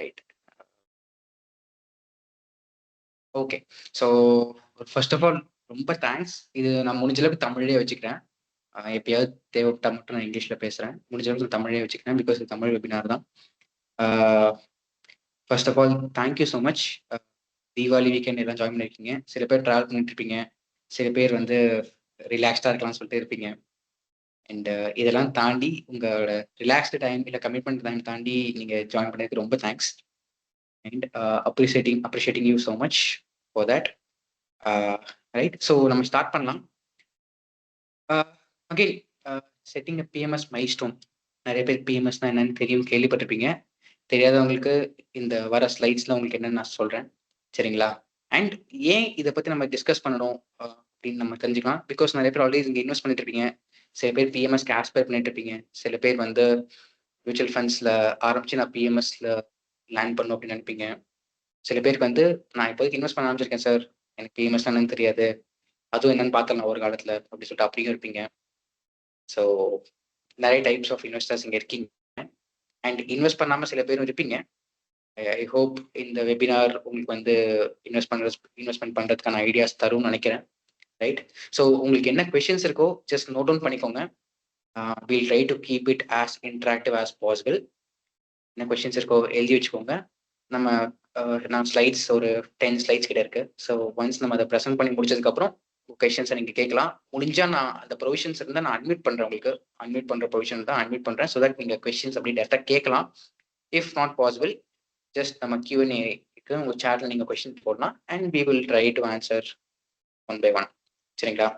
Right. Okay. So first of all ரொம்ப thanks. இது நான் முடிஞ்ச அளவுக்கு தமிழ்லேயே வச்சுக்கிறேன். எப்பயாவது தேவைப்பட்டா மட்டும் நான் இங்கிலீஷில் பேசுகிறேன். முடிஞ்ச அளவுக்கு தமிழ்லேயே வச்சுக்கிறேன். பிகாஸ் இது தமிழ் வெபினார் தான். First of all thank you so much. Deepavali weekend எல்லாம் ஜாயின் பண்ணியிருக்கீங்க. சில பேர் ட்ராவல் பண்ணிட்டு இருப்பீங்க, சில பேர் வந்து ரிலாக்ஸ்டாக இருக்கலாம்னு சொல்லிட்டு இருப்பீங்க. அண்ட் இதெல்லாம் தாண்டி உங்களோட ரிலாக்ஸ்டு டைம் இல்லை கமிட்மெண்ட் டைம் தாண்டி நீங்கள் ஜாயின் பண்ணதுக்கு ரொம்ப thanks. And appreciating you so much for that. Right. So நம்ம ஸ்டார்ட் பண்ணலாம். Again setting a PMS milestone. நிறைய பேர் PMSனா என்னன்னு தெரியும், கேள்விப்பட்டிருப்பீங்க. தெரியாதவங்களுக்கு இந்த வர ஸ்லைட்ஸ்ல உங்களுக்கு என்னன்னு நான் சொல்றேன், சரிங்களா? அண்ட் ஏன் இதை பத்தி நம்ம டிஸ்கஸ் பண்ணணும் அப்படின்னு நம்ம தெரிஞ்சுக்கலாம். பிகாஸ் நிறைய பேர் ஆல்ரெடி இங்கே இன்வெஸ்ட் பண்ணிட்டு இருப்பீங்க. சில பேர் PMSக்கு ஆஸ்பயர் பண்ணிட்டு இருப்பீங்க. சில பேர் வந்து மியூச்சுவல் ஃபண்ட்ஸ்ல ஆரம்பிச்சு நான் PMSல லேண்ட் பண்ணும் அப்படின்னு நினைப்பீங்க. சில பேருக்கு வந்து நான் இப்போதைக்கு இன்வெஸ்ட் பண்ண ஆரம்பிச்சிருக்கேன் சார், எனக்கு PMS என்னன்னு தெரியாது, அதுவும் என்னன்னு பார்க்கலாம் ஒரு காலத்துல அப்படின்னு சொல்லிட்டு அப்படியும் இருப்பீங்க. ஸோ நிறைய டைப்ஸ் ஆஃப் இன்வெஸ்டர்ஸ் இங்கே இருக்கீங்க. அண்ட் இன்வெஸ்ட் பண்ணாமல் சில பேரும் இருப்பீங்க. ஐ ஹோப் இந்த வெபினார் உங்களுக்கு வந்து இன்வெஸ்ட்மெண்ட் பண்ணுறதுக்கான ஐடியாஸ் தரும்னு நினைக்கிறேன். ரைட். ஸோ உங்களுக்கு என்ன கொஷின்ஸ் இருக்கோ ஜஸ்ட் நோட் டவுன் பண்ணிக்கோங்க. Will try to keep it as interactive as possible. என்ன கொஷின்ஸ் இருக்கோ எழுதி வச்சுக்கோங்க. நம்ம நான் ஸ்லைட்ஸ் ஒரு 10 ஸ்லைட்ஸ் கிட்ட இருக்கு. ஸோ ஒன்ஸ் நம்ம அதை ப்ரெசென்ட் பண்ணி முடிச்சதுக்கப்புறம் கொஷின்ஸை நீங்கள் கேட்கலாம். முடிஞ்சா நான் அந்த ப்ரொவிஷன்ஸ் இருந்தால் நான் அட்மிட் பண்ணுறேன். உங்களுக்கு அட்மிட் பண்ணுற ப்ரொவிஷன் தான் அட்மிட் பண்ணுறேன். ஸோ தட் நீங்கள் கொஷின்ஸ் அப்படி டேரெக்டாக கேட்கலாம். இஃப் நாட் பாசிபிள் ஜஸ்ட் நம்ம Q&Aக்கு உங்கள் சேட்டில் நீங்கள் கொஷின் போடலாம் and we will try to answer one by one, சரிங்களா?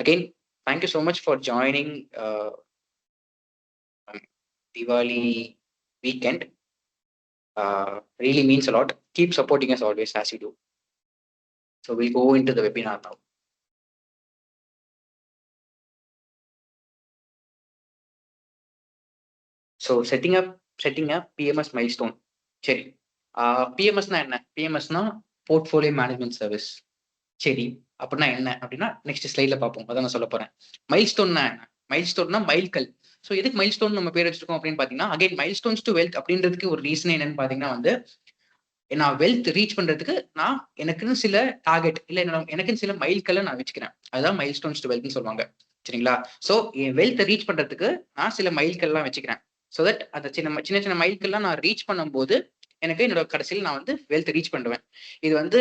Again thank you so much for joining Diwali weekend. Really means a lot. Keep supporting us always as you do. So we'll go into the webinar now. So setting up PMS milestone. சரி. PMSனா என்ன? PMSனா portfolio management service. சரி, அப்படின்னா என்ன அப்படின்னா next ஸ்லைட்ல பார்ப்போம். அதான் நான் சொல்ல போறேன். மைல்ஸ்டோன்னா என்ன? மைல்ஸ்டோன்னா மைல்கல். ஸோ எதுக்கு மைல்ஸ்டோன் நம்ம பேர் வச்சிருக்கோம் அப்படின்னு பார்த்தீங்கன்னா, அகைன் மைல்ஸ்டோன்ஸ் டு வெல்த் அப்படின்றதுக்கு ஒரு ரீசன் என்னன்னு பார்த்தீங்கன்னா வந்து, நான் வெல்த் ரீச் பண்றதுக்கு நான் எனக்குன்னு சில டார்கெட் இல்லை எனக்குன்னு சில மைல்கல்லை நான் வச்சுக்கிறேன். அதுதான் மைல்ஸ்டோன்ஸ் டு வெல்த்னு சொல்லுவாங்க, சரிங்களா? ஸோ என் வெல்த்தை ரீச் பண்றதுக்கு நான் சில மைல்கல்லாம் வச்சுக்கிறேன். ஸோ தட் அந்த சின்ன சின்ன மைல்கல்லாம் நான் ரீச் பண்ணும்போது எனக்கு என்னோட கடைசியில் நான் வந்து வெல்த் ரீச் பண்ணுவேன். இது வந்து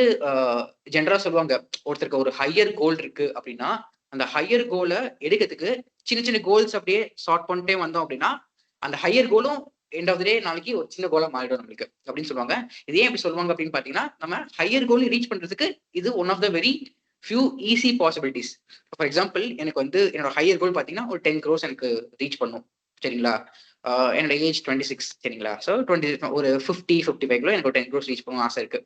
ஜென்ரலா சொல்லுவாங்க, ஒருத்தருக்கு ஒரு ஹையர் கோல் இருக்கு அப்படின்னா அந்த ஹையர் கோலை எடுக்கிறதுக்கு சின்ன சின்ன கோல்ஸ் அப்படியே ஷார்ட் பண்ணிட்டே வந்தோம் அப்படின்னா அந்த ஹையர் கோலும் எண்ட் ஆஃப் த டே நாளைக்கு ஒரு சின்ன கோலா மாறிடும் நம்மளுக்கு அப்படின்னு சொல்லுவாங்க. இது ஏன் இப்படி சொல்லுவாங்க அப்படின்னு பாத்தீங்கன்னா, நம்ம ஹையர் கோல் ரீச் பண்றதுக்கு இது one of the very few easy possibilities. For example, எனக்கு வந்து என்னோட ஹையர் கோல் பாத்தீங்கன்னா ஒரு 10 crores எனக்கு ரீச் பண்ணும், சரிங்களா? என்னோட ஏஜ் 26, சரிங்களா? ஸோ ஒரு 55 எனக்கு ஒரு 10 crores ரீச் பண்ணணும் ஆசை இருக்கு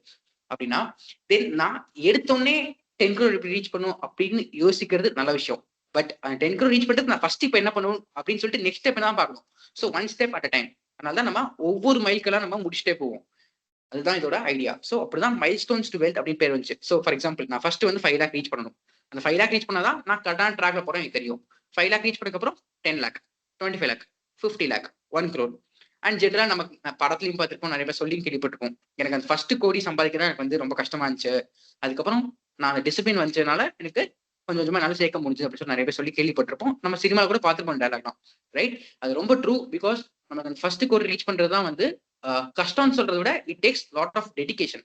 அப்படின்னா, தென் நான் எடுத்தோடனே 10 crore எப்படி ரீச் பண்ணும் அப்படின்னு யோசிக்கிறது நல்ல விஷயம். பட் 10 crore ரீச் பண்ணிட்டு நான் ஃபர்ஸ்ட் இப்போ என்ன பண்ணுவோம் அப்படின்னு சொல்லிட்டு நெக்ஸ்ட் ஸ்டெப் தான் பார்க்கணும். So one step at a time. அதனால தான் நம்ம ஒவ்வொரு மைல்கெல்லாம் நம்ம முடிச்சுட்டே போவோம். அதுதான் இதோட ஐடியா. ஸோ அப்படிதான் மைல்ஸ்டோன்ஸ் டு வெல்த் அப்படின்னு பேர் வந்துச்சு. ஸோ ஃபார் எக்ஸாம்பிள், நான் ஃபர்ஸ்ட் வந்து 5 lakh ரீச் பண்ணணும். அந்த 5 lakh ரீச் பண்ணாதான் நான் கரெக்டான ட்ராக்ல போறேன் எனக்கு தெரியும். 5 lakh ரீச் பண்ணதுக்கப்புறம் 10 lakh, 25 lakh, 50 lakh, 1 crore. And ஜென்ரலா நமக்கு படத்துலையும் பார்த்துருப்போம், நிறைய பேர் சொல்லி கேள்விப்பட்டிருப்போம். எனக்கு அந்த ஃபர்ஸ்ட் கோடி சம்பாதிக்கிறதா எனக்கு வந்து ரொம்ப கஷ்டமா இருந்துச்சு. அதுக்கப்புறம் நான் அந்த டிசிப்ளின் வந்துச்சதுனால எனக்கு கொஞ்சம் கொஞ்சமா நல்லா சேர்க்க முடிஞ்சது அப்படின்னு சொல்லி நிறைய பேர் சொல்லி கேள்விப்பட்டிருப்போம். நம்ம சினிமாவில் கூட பார்த்துருப்போம் டேலாக் தான், ரைட்? அது ரொம்ப ட்ரூ. பிகாஸ் நமக்கு அந்த ஃபர்ஸ்ட் கோடி ரீச் பண்றது தான் வந்து கஷ்டம்னு சொல்றதை விட it takes lot of dedication.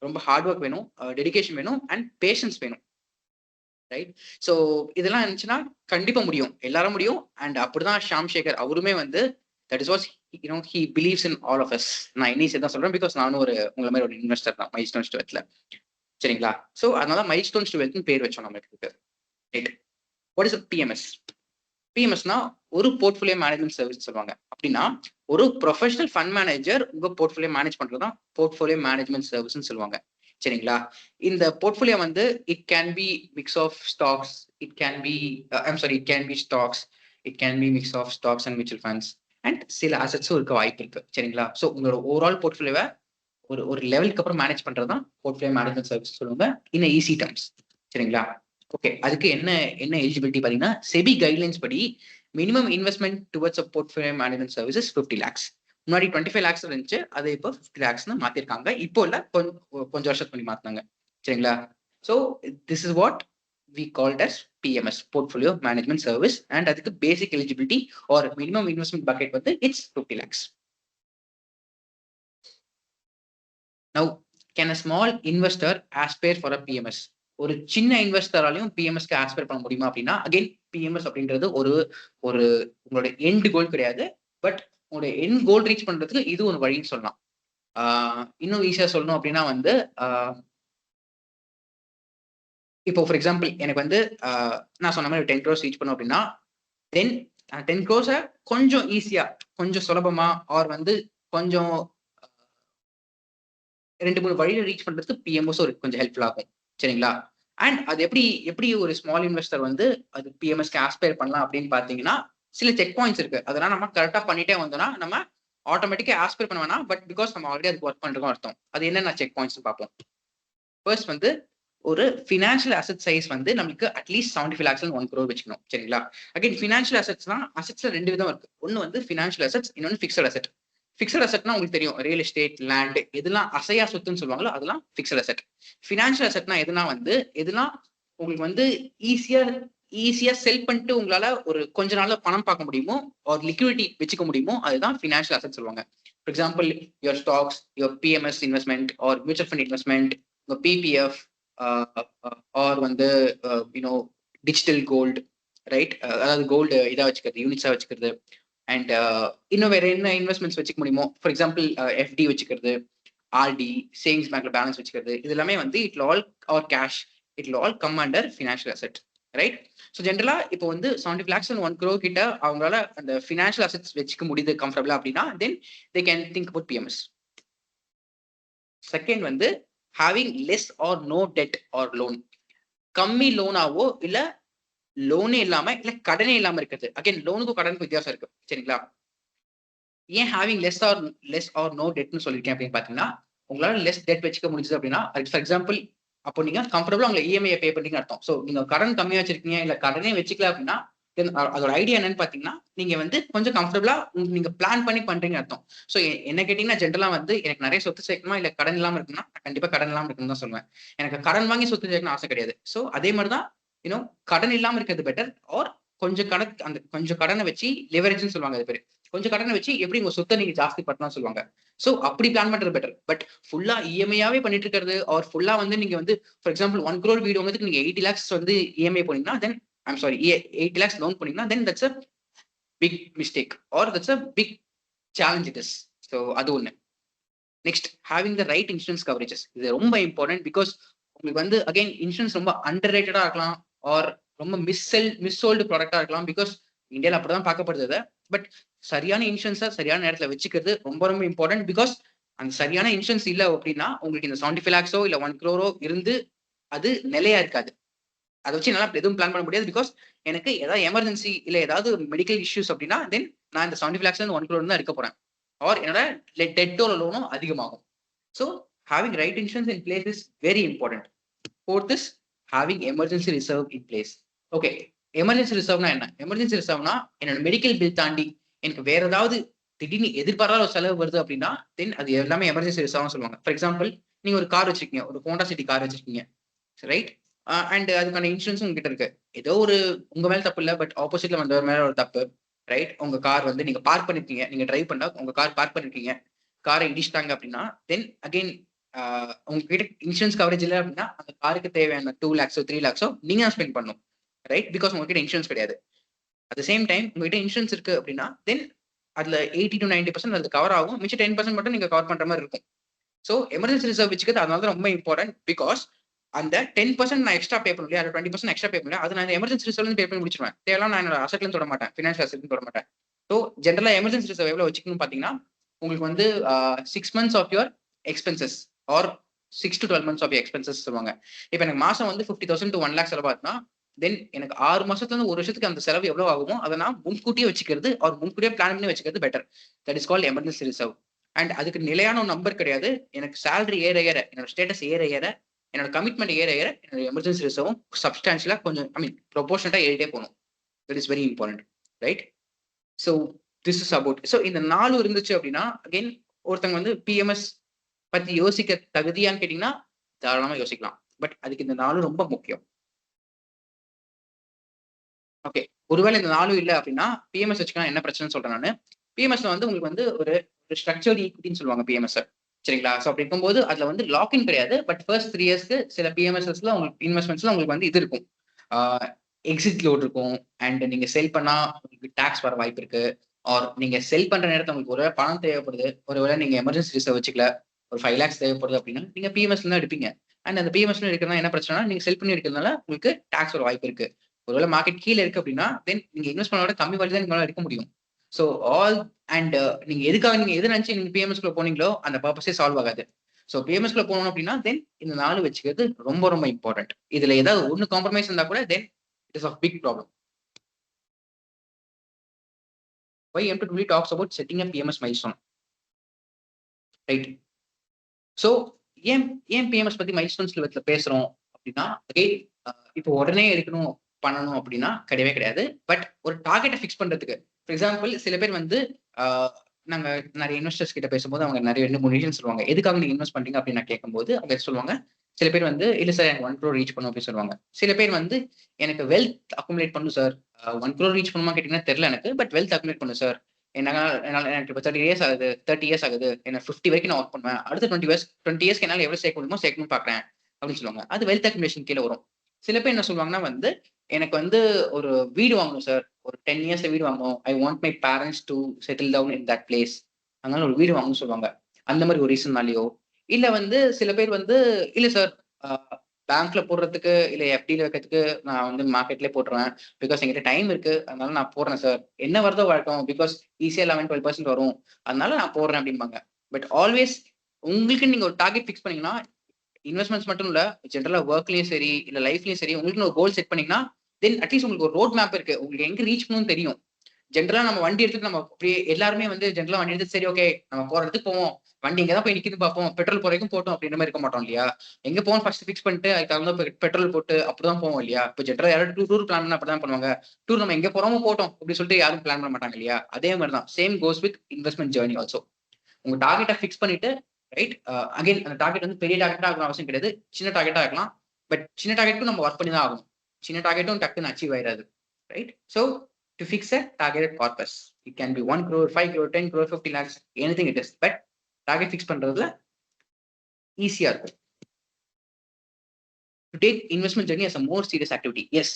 ரொம்ப ஹார்ட் ஒர்க் வேணும், டெடிகேஷன் வேணும் அண்ட் பேஷன்ஸ் வேணும், ரைட்? ஸோ இதெல்லாம் இருந்துச்சுன்னா கண்டிப்பா முடியும், எல்லாரும் முடியும். அண்ட் அப்படிதான் ஷாம் சேகர் அவருமே வந்து that is was he believes in all of us. நான் இன்னைக்கு தான் சொல்றேன் பிகாஸ் நானும் ஒரு உங்களை மாதிரி ஒரு இன்வெஸ்டர் தான் மைல்ஸ்டோன்ஸ் டு வெல்த்ல, சரிங்களா? ஸோ அதனால மைல்ஸ்டோன்ஸ் டு வெல்த்னு பேர் வச்சோம் நம்மளுக்கு, ரைட்? What is PMS? PMSனா ஒரு போர்ட்ஃபோலியோ மேனேஜ்மெண்ட் சர்வீஸ் சொல்லுவாங்க. அப்படின்னா ஒரு ப்ரொஃபஷனல் ஃபண்ட் மேனேஜர் உங்க போர்ட்ஃபோலியோ மேனேஜ் பண்றதுதான் போர்ட்ஃபோலியோ மேனேஜ்மெண்ட் சர்வீஸ்னு சொல்லுவாங்க, சரிங்களா? இந்த போர்ட்ஃபோலியோ வந்து it can be mix of stocks, it can be stocks, it can be mix of stocks and mutual funds and சில அசட்ஸும் இருக்க வாய்ப்பு இருக்கு, சரிங்களா? ஸோ உங்களோட ஓவரால் போர்ட்ஃபோலியோவை ஒரு லெவலுக்கு அப்புறம் மேனேஜ் பண்றதுதான் போர்ட்ஃபோலியோ மேனேஜ்மெண்ட் சர்வீஸ் சொல்லுவாங்க இன் ஈஸி டர்ம்ஸ், சரிங்களா? ஓகே, அதுக்கு என்ன எலிஜிபிலிட்டி பாத்தீங்கன்னா, செபி கைட்லைன்ஸ் படி minimum investment towards a portfolio management services 50 lakhs. முன்னாடி 25 lakhs இருந்துச்சு, அது இப்போ 50 lakhsனு மாத்திருக்காங்க. இப்போ இல்ல, கொஞ்சம் வருஷத்துக்கு முன்னாடி மாத்தினாங்க. சரிங்களா? So this is what we called as PMS, Portfolio Management Service, and அதுக்கு basic eligibility or minimum investment bucket வந்து it's 50 lakhs. Now, can a small investor aspire for a PMS? ஒரு சின்ன இன்வெஸ்டராலையும் பிஎம்எஸ்க்கு ஆஸ்பயர் பண்ண முடியுமா அப்படின்னா, அகைன் பிஎம்எஸ் அப்படின்றது ஒரு ஒரு உங்களோட எண்ட் கோல் கிடையாது. பட் உங்களோட எண்ட் கோல் ரீச் பண்றதுக்கு இது ஒரு வழின்னு சொல்லலாம். இன்னும் ஈஸியா சொல்லணும் அப்படின்னா வந்து, இப்போ ஃபார் எக்ஸாம்பிள் எனக்கு வந்து நான் சொன்ன மாதிரி 10 crores ரீச் பண்ணும் அப்படின்னா, தென் 10 crores கொஞ்சம் ஈஸியா, கொஞ்சம் சுலபமா, ஆர் வந்து கொஞ்சம் 2-3 வழியில ரீச் பண்றதுக்கு பிஎம்எஸ் ஒரு கொஞ்சம் ஹெல்ப்ஃபுல் ஆகும். சரிங்களா? அண்ட் அது எப்படி ஒரு ஸ்மால் இன்வெஸ்டர் வந்து அது பிஎம்எஸ்க்கு ஆஸ்பயர் பண்ணலாம் அப்படின்னு பாத்தீங்கன்னா, சில செக் பாயிண்ட்ஸ் இருக்கு. அதெல்லாம் நம்ம கரெக்டா பண்ணிட்டே வந்தோம்னா நம்ம ஆட்டோமேட்டிக்கா ஆஸ்பயர் பண்ண வேணாம். பட் பிகாஸ் நம்ம ஆல்ரெடி அதுக்கு ஒர்க் பண்றோம் அர்த்தம். அது என்னென்ன செக் பாயிண்ட்ஸ் பார்ப்போம். ஃபர்ஸ்ட் வந்து ஒரு ஃபினான்ஷியல் அசெட் சைஸ் வந்து நமக்கு அட்லீஸ்ட் 75 lakhs 1 crore வச்சுக்கணும். சரிங்களா? அகைன் ஃபினான்ஷியல் அசெட்ஸ்னா அசெட்ஸ்ல 2 விதம் இருக்கு. ஒன்னு வந்து ஃபினான்ஷியல் அசெட்ஸ், இன்னொன்னு ஃபிக்ஸட் அசெட். ஃபிக்ஸட் அசெட்னா உங்களுக்கு தெரியும், ரியல் எஸ்டேட், லேண்ட், எதெல்லாம் அசையா சொத்துன்னு சொல்லுவாங்களோ அதெல்லாம் ஃபிக்ஸட் அசெட். ஃபினான்ஷியல் அசெட்னா எதுனா வந்து எதெல்லாம் உங்களுக்கு வந்து ஈஸியா செல் பண்ணிட்டு உங்களால ஒரு கொஞ்ச நாள்ல பணம் பார்க்க முடியுமோ, ஒரு லிக்விடிட்டி வச்சுக்க முடியுமோ, அதுதான் ஃபினான்ஷியல் அசெட் சொல்லுவாங்க. For example your stocks, your PMS investment, or mutual fund investment, உங்க பிபிஎஃப், ஆர் வந்து டிஜிட்டல் கோல்டு, ரைட்? அதாவது கோல்டு இதா வச்சுக்கிறது, யூனிட்ஸா வச்சுக்கிறது. அண்ட் இன்னும் வேற என்ன இன்வெஸ்ட்மெண்ட்ஸ் வச்சுக்க முடியுமோ, ஃபார் எக்ஸாம்பிள் எஃப்டி வச்சுக்கிறது, ஆர்டி, சேவிங்ஸ் பேங்க்ல பேலன்ஸ் வச்சுக்கிறது, இது எல்லாமே வந்து it all R cash, it all come under financial asset, right? So ஜென்ரலா இப்போ வந்து 75 lakhs 1 crore கிட்ட அவங்களால அந்த ஃபினான்ஷியல் அசெட்ஸ் வச்சுக்க முடியுது கம்ஃபர்டபுளா அப்படின்னா, then they can think about PMS. Second வந்து having less or no debt or loan. கம்மி லோனாவோ இல்ல லோனே இல்லாம இல்ல கடனே இல்லாம இருக்குது. அகைன் லோனுக்கும் கடனுக்கும் வித்தியாசம் இருக்கு. சரிங்களா? ஏன் ஹேவிங் லெஸ் ஆர் நோ டெட்னு சொல்லியிருக்கேன் அப்படின்னு பாத்தீங்கன்னா, உங்களால லெஸ் டெட் வச்சுக்க முடிஞ்சது அப்படின்னா, ஃபார் எக்ஸாம்பிள் அப்போ நீங்க கம்ஃபர்டபுளா உங்க இஎம்ஐ பே பண்றீங்கன்னு அர்த்தம். ஸோ நீங்க கடன் கம்மியா வச்சிருக்கீங்க இல்ல கடனே வச்சுக்கல அப்படின்னா, அதோட ஐடியா என்னன்னு பாத்தீங்கன்னா, நீங்க வந்து கொஞ்சம் கம்ஃபர்டபுளா நீங்க பிளான் பண்ணி பண்றீங்கன்னு அர்த்தம். ஸோ என்ன கேட்டீங்கன்னா, ஜென்ரலா வந்து எனக்கு நிறைய சொத்து சேர்க்கணுமா இல்ல கடன் இல்லாம இருக்குன்னா, கண்டிப்பா கடன் இல்லாம இருக்குன்னு தான் சொல்லுவேன். எனக்கு கடன் வாங்கி சொத்து சேர்க்கணும் ஆசை கிடையாது. ஸோ அதே மாதிரிதான் கடன் இல்லாம இருக்கிறது பெட்டர். ஆர் கொஞ்சம் கடனை வச்சு லிவரேஜ்னு சொல்லுவாங்க அது பேரு. கொஞ்சம் கடனை வச்சு எப்படி உங்க சொத்தை நீங்க ஜாஸ்தி பண்ணலாம் சொல்லுவாங்க. சோ அப்படி பிளான் பண்றது பெட்டர். பட் ஃபுல்லா இஎம்ஐயாவே பண்ணிட்டு இருக்கிறது, ஆர் ஃபுல்லா வந்து நீங்க வந்து ஃபார் எக்ஸாம்பிள் 1 crore வீடு வாங்குறதுக்கு நீங்க 80 lakhs வந்து இஎம்ஐ போனீங்கன்னா, then I'm sorry 80 lakhs loan போனீங்கன்னா, then that's a big mistake or that's a big challenge it is. So அது ஒண்ணு. Next having the right insurance coverages. இது ரொம்ப இம்பார்ட்டன்ட். பிகாஸ் உங்களுக்கு வந்து அகைன் இன்சூரன்ஸ் ரொம்ப அண்டர் ரேட்டடா இருக்கலாம், ஆர் ரொம்ப மிஸ்சோல்டு ப்ராடக்டா இருக்கலாம். பிகாஸ் இந்தியாவில் அப்படிதான் பார்க்கப்படுது. பட் சரியான இன்சூரன்ஸா சரியான நேரத்தில் வச்சுக்கிறது ரொம்ப ரொம்ப இம்பார்ட்டன்ட். பிகாஸ் அந்த சரியான இன்சூரன்ஸ் இல்லை அப்படின்னா உங்களுக்கு இந்த 75 lakhs இல்ல 1 crore இருந்து அது நிலையா இருக்காது. அதை வச்சு என்னால எதுவும் பிளான் பண்ண முடியாது. பிகாஸ் எனக்கு ஏதாவது எமர்ஜென்சி இல்ல ஏதாவது மெடிக்கல் இஷ்யூஸ் அப்படின்னா, தென் நான் இந்த 75 lakhs 1 crore தான் இருக்க போறேன். ஆர் என்னோட டெட்டோட லோனும் அதிகமாகும். So having right insurance in place is very important. Fourth is having emergency reserve in place. Okay, emergency ரிசர்வ்னா என்ன? எமர்ஜென்சி ரிசர்வ்னா என்னோட மெடிக்கல் பில் தாண்டி எனக்கு வேற ஏதாவது திடீர்னு எதிர்பாராத ஒரு செலவு வருது அப்படின்னா, தென் அது எல்லாமே எமர்ஜென்சி ரிசர்வ்னு சொல்லுவாங்க. ஃபார் எக்ஸாம்பிள் நீங்க ஒரு கார் வச்சிருக்கீங்க, ஒரு ஹோண்டா சிட்டி கார் வச்சிருக்கீங்க, ரைட்? அண்ட் அதுக்கான இன்சூரன்ஸ் உங்ககிட்ட இருக்கு. ஏதோ ஒரு உங்க மேல தப்பு இல்லை, பட் ஆப்போசிட்ல வந்தவர் மேல ஒரு தப்பு, ரைட்? உங்க கார் வந்து நீங்க பார்க் பண்ணிருக்கீங்க, நீங்க டிரைவ் பண்ணா உங்க கார் பார்க் பண்ணிருக்கீங்க, காரை இடிச்சிட்டாங்க அப்படின்னா, தென் அகைன் உங்ககிட்ட இன்சூரன்ஸ் கவரேஜ் இல்லை அப்படின்னா அந்த காருக்கு தேவையான 2 lakhs 3 lakhs நீங்க தான் ஸ்பெண்ட் பண்ணணும், ரைட்? பிகாஸ் உங்ககிட்ட இன்சூரன்ஸ் கிடையாது. அட் த சேம் டைம் உங்ககிட்ட இன்சூரன்ஸ் இருக்கு அப்படின்னா, தென் அதுல 80 to 90% அது கவர் ஆகும். மிச்சம் 10% மட்டும் நீங்க கவர் பண்ற மாதிரி இருக்கும். ஸோ எமர்ஜென்சி ரிசர்வ் வச்சுக்கிறது அதனால தான் ரொம்ப இம்பார்ட்டன்ட். பிகாஸ் அந்த 10% நான் எக்ஸ்ட்ரா பே பண்ணலையா, அது 20% எக்ஸ்ட்ரா பே பண்ணல, அது நான் எமர்ஜென்சி ரிசர்வ் பே பண்ணி முடிச்சிருவேன். தேவையில்லாம் நான் என்னோட அசெட்ல தொட மாட்டேன், ஃபினான்ஷியல் அசெட்ல தொட மாட்டேன். ஸோ ஜென்ரலா எமர்ஜென்சி ரிசர்வ் எவ்வளவு வச்சுக்கணும்னு பாத்தீங்கன்னா, உங்களுக்கு வந்து 6 months of your expenses or 6 to 12 months of expenses சொல்லுவாங்க. இப்போ எனக்கு மாசம் வந்து 50,000 to 1 lakh செலவாகுதுன்னா, தென் எனக்கு 6 மாசத்துல இருந்து 1 வருஷத்துக்கு அந்த செலவு எவ்வளவு ஆகுமோ அதை நான் முன்கூட்டியே வச்சுக்கிறது, அவர் முன்கூட்டியே பிளான் பண்ணி வச்சுக்கிறது better. That is called emergency reserve. And அதுக்கு நிலையான ஒரு நம்பர் கிடையாது. எனக்கு சேலரி ஏற ஏற, என்னோட ஸ்டேட்டஸ் ஏற ஏற, என்னோட கமிட்மெண்ட் ஏற ஏற, என்னோட எமர்ஜென்சி ரிசர்வும் சப்ஸ்டான்ஷியலா கொஞ்சம் ப்ரொபோர்ஷனட்டா ஏறிட்டே போகணும். That is very important, right? So this is about. So இந்த 4 இருந்துச்சு அப்படின்னா அகைன் ஒருத்தவங்க வந்து பிஎம்எஸ் பத்தி யோசிக்க தகுதியான்னு கேட்டீங்கன்னா தாராளமா யோசிக்கலாம். பட் அதுக்கு இந்த 4 ரொம்ப முக்கியம். ஓகே. ஒருவேளை இந்த 4 இல்ல அப்படின்னா பிஎம்எஸ் வச்சுக்கலாம் என்ன பிரச்சனைன்னு சொல்றேன் நானு. பிஎம்எஸ்ல வந்து உங்களுக்கு வந்து ஒரு ஸ்ட்ரக்சர்ட் ஈக்விட்டின்னு சொல்லுவாங்க பிஎம்எஸ். சரிங்களா? ஸோ அப்படி இருக்கும்போது அதுல வந்து லாக்இன் கிடையாது. பட் ஃபர்ஸ்ட் 3 இயர்ஸ்க்கு சில பிஎம்எஸ்ல உங்களுக்கு இன்வெஸ்ட்மெண்ட்ஸ்ல உங்களுக்கு வந்து இது இருக்கும். எக்ஸிட் லோட் இருக்கும். அண்ட் நீங்க செல் பண்ணா உங்களுக்கு டாக்ஸ் வர வாய்ப்பு இருக்கு. ஆர் நீங்க செல் பண்ற நேரத்துல உங்களுக்கு ஒருவேளை பணம் தேவைப்படுது. ஒருவேளை நீங்க எமர்ஜென்சி ரிசர்வ் வச்சுக்கல. ஒரு 5 lakhs தேவைப்படுது அப்படின்னா நீங்க பிஎம்எஸ்ல தான் எடுப்பீங்க. அண்ட் அந்த பிஎம்எஸ்ல எடுக்கிறதா என்ன பிரச்சனைனா நீங்க செல் பண்ணி எடுக்கிறதுனால உங்களுக்கு டாக்ஸ் வர வாய்ப்பு இருக்கு. ஒருவேளை மார்க்கெட் கீழே இருக்கு அப்படின்னா தென் நீங்க இன்வெஸ்ட் பண்ணோட கம்மி வழி தான் நீங்களால எடுக்க முடியும். ஸோ ஆல் அண்ட் நீங்க எதுக்காக நீங்க எது நினைச்சு நீங்க பிஎம்எஸ்ல போனீங்களோ அந்த பர்பஸே சால்வ் ஆகாது. ஸோ பிஎம்எஸ்ல போகணும் அப்படின்னா தென் இந்த 4 வச்சுக்கிறது ரொம்ப ரொம்ப இம்பார்ட்டன்ட். இதுல ஏதாவது ஒன்னு காம்ப்ரமைஸ் இருந்தா கூட then it is of big problem. Why M2 talks about setting a PMS milestone, right? So ஏன் பிஎம்எஸ் பத்தி மைல்ஸ்டோன்ஸ் லெவல்ல பேசுறோம் அப்படின்னா இப்போ உடனே எடுக்கணும் பண்ணணும் அப்படின்னா கிடையவே கிடையாது. பட் ஒரு டார்கெட்டை ஃபிக்ஸ் பண்றதுக்கு ஃபார் எக்ஸாம்பிள் சில பேர் வந்து நாங்க நிறைய இன்வெஸ்டர்ஸ் கிட்ட பேசும்போது அவங்க நிறைய 2-3 ரீசன் சொல்லுவாங்க. எதுக்காக நீங்க இன்வெஸ்ட் பண்றீங்க அப்படின்னு நான் கேட்கும்போது அவங்க சொல்லுவாங்க. சில பேர் வந்து இல்ல சார் எனக்கு 1 crore ரீச் பண்ணும் அப்படின்னு சொல்லுவாங்க. சில பேர் வந்து எனக்கு வெல்த் அக்குமுலேட் பண்ணும் சார். 1 crore ரீச் பண்ணுமா கேட்டீங்கன்னா தெரியல எனக்கு. பட் வெல்த் அக்குமுலேட் பண்ணும் சார். எனக்கு இப்போ 30 இயர்ஸ் ஆகுது 30 இயர்ஸ் ஆகுது எனக்கு 50 வரைக்கும் நான் ஒர்க் பண்ணுவேன். அடுத்த 20 இயர்ஸ்க்கு என்னால் எவ்வளவு சேர்க்க முடியுமோ சேர்க்கணும்னு பாக்குறேன் அப்படின்னு சொல்லுவாங்க. அது வெல்த் அக்குமுலேஷன் கீழே வரும். சில பேர் என்ன சொல்லுவாங்கன்னா வந்து எனக்கு வந்து ஒரு வீடு வாங்கணும் சார். ஒரு 10 இயர்ஸ்ல வீடு வாங்கணும். I want my parents to settle down in that place. அதனால ஒரு வீடு வாங்கணும்னு சொல்லுவாங்க. அந்த மாதிரி ஒரு ரீசன்னாலேயோ இல்ல வந்து சில பேர் வந்து இல்ல சார் பேங்க்ல போடுறதுக்கு இல்ல எஃப்டில வைக்கிறதுக்கு நான் வந்து மார்க்கெட்லேயே போட்டுருவேன். பிகாஸ் எங்கிட்ட டைம் இருக்கு. அதனால நான் போடுறேன் சார். என்ன வருதோ வரட்டும். பிகாஸ் ஈஸியா 11-12% வரும். அதனால நான் போடுறேன் அப்படிம்பாங்க. பட் ஆல்வேஸ் உங்களுக்கு நீங்க ஒரு டார்கெட் ஃபிக்ஸ் பண்ணீங்கன்னா இன்வெஸ்ட்மெண்ட்ஸ் மட்டும் இல்ல ஜென்ரலா ஒர்க்லயும் சரி இல்ல லைஃப்லயும் சரி உங்களுக்கு ஒரு கோல் செட் பண்ணீங்கன்னா தென் அட்லீஸ்ட் உங்களுக்கு ஒரு ரோட் மேப் இருக்கு. உங்களுக்கு எங்க ரீச் பண்ணணும்னு தெரியும். ஜென்ரலா நம்ம வண்டி எடுத்துட்டு நம்ம அப்படியே எல்லாருமே வந்து ஜென்ரலா வண்டி எடுத்து சரி ஓகே நம்ம போற இடத்துக்கு போவோம். வண்டி எங்க தான் போய் நிக்குது பார்ப்போம். பெட்ரோல் போற வரைக்கும் போட்டோம் அப்படின்ற மாதிரி இருக்க மாட்டோம் இல்லையா? எங்க போவோம் ஃபர்ஸ்ட் ஃபிக்ஸ் பண்ணிட்டு அதுக்கு தகுந்த பெட்ரோல் போட்டு அப்படிதான் போவோம் இல்லையா? இப்போ ஜென்ரலா யாரும் டூர் பிளான் பண்ணா அப்படிதான் பண்ணுவாங்க. டூர் நம்ம எங்க போறோமோ போட்டோம் அப்படின்னு சொல்லிட்டு யாரும் பிளான் பண்ண மாட்டாங்க இல்லையா? அதே மாதிரி தான் same goes with investment journey also. உங்க டார்கெட்டை ஃபிக்ஸ் பண்ணிட்டு ரைட் அகைன் அந்த டார்கெட் வந்து பெரிய டார்கெட்டா ஆகணும் அவசியம் கிடையாது. சின்ன டார்கெட்டா ஆகலாம். பட் சின்ன டார்கெட்டும் நம்ம ஒர்க் பண்ணி தான் ஆகணும். சின்ன டார்கெட்டும் டக்குன்னு அச்சீவ் ஆயிடாது. Right? So to fix a targeted corpus. It can be 1 crore, 5 crore, 10 crore, 50 lakhs, anything it is. But target fix பண்றதுல ஈஸியா இருக்கும். To take investment journey as a more serious activity. Yes.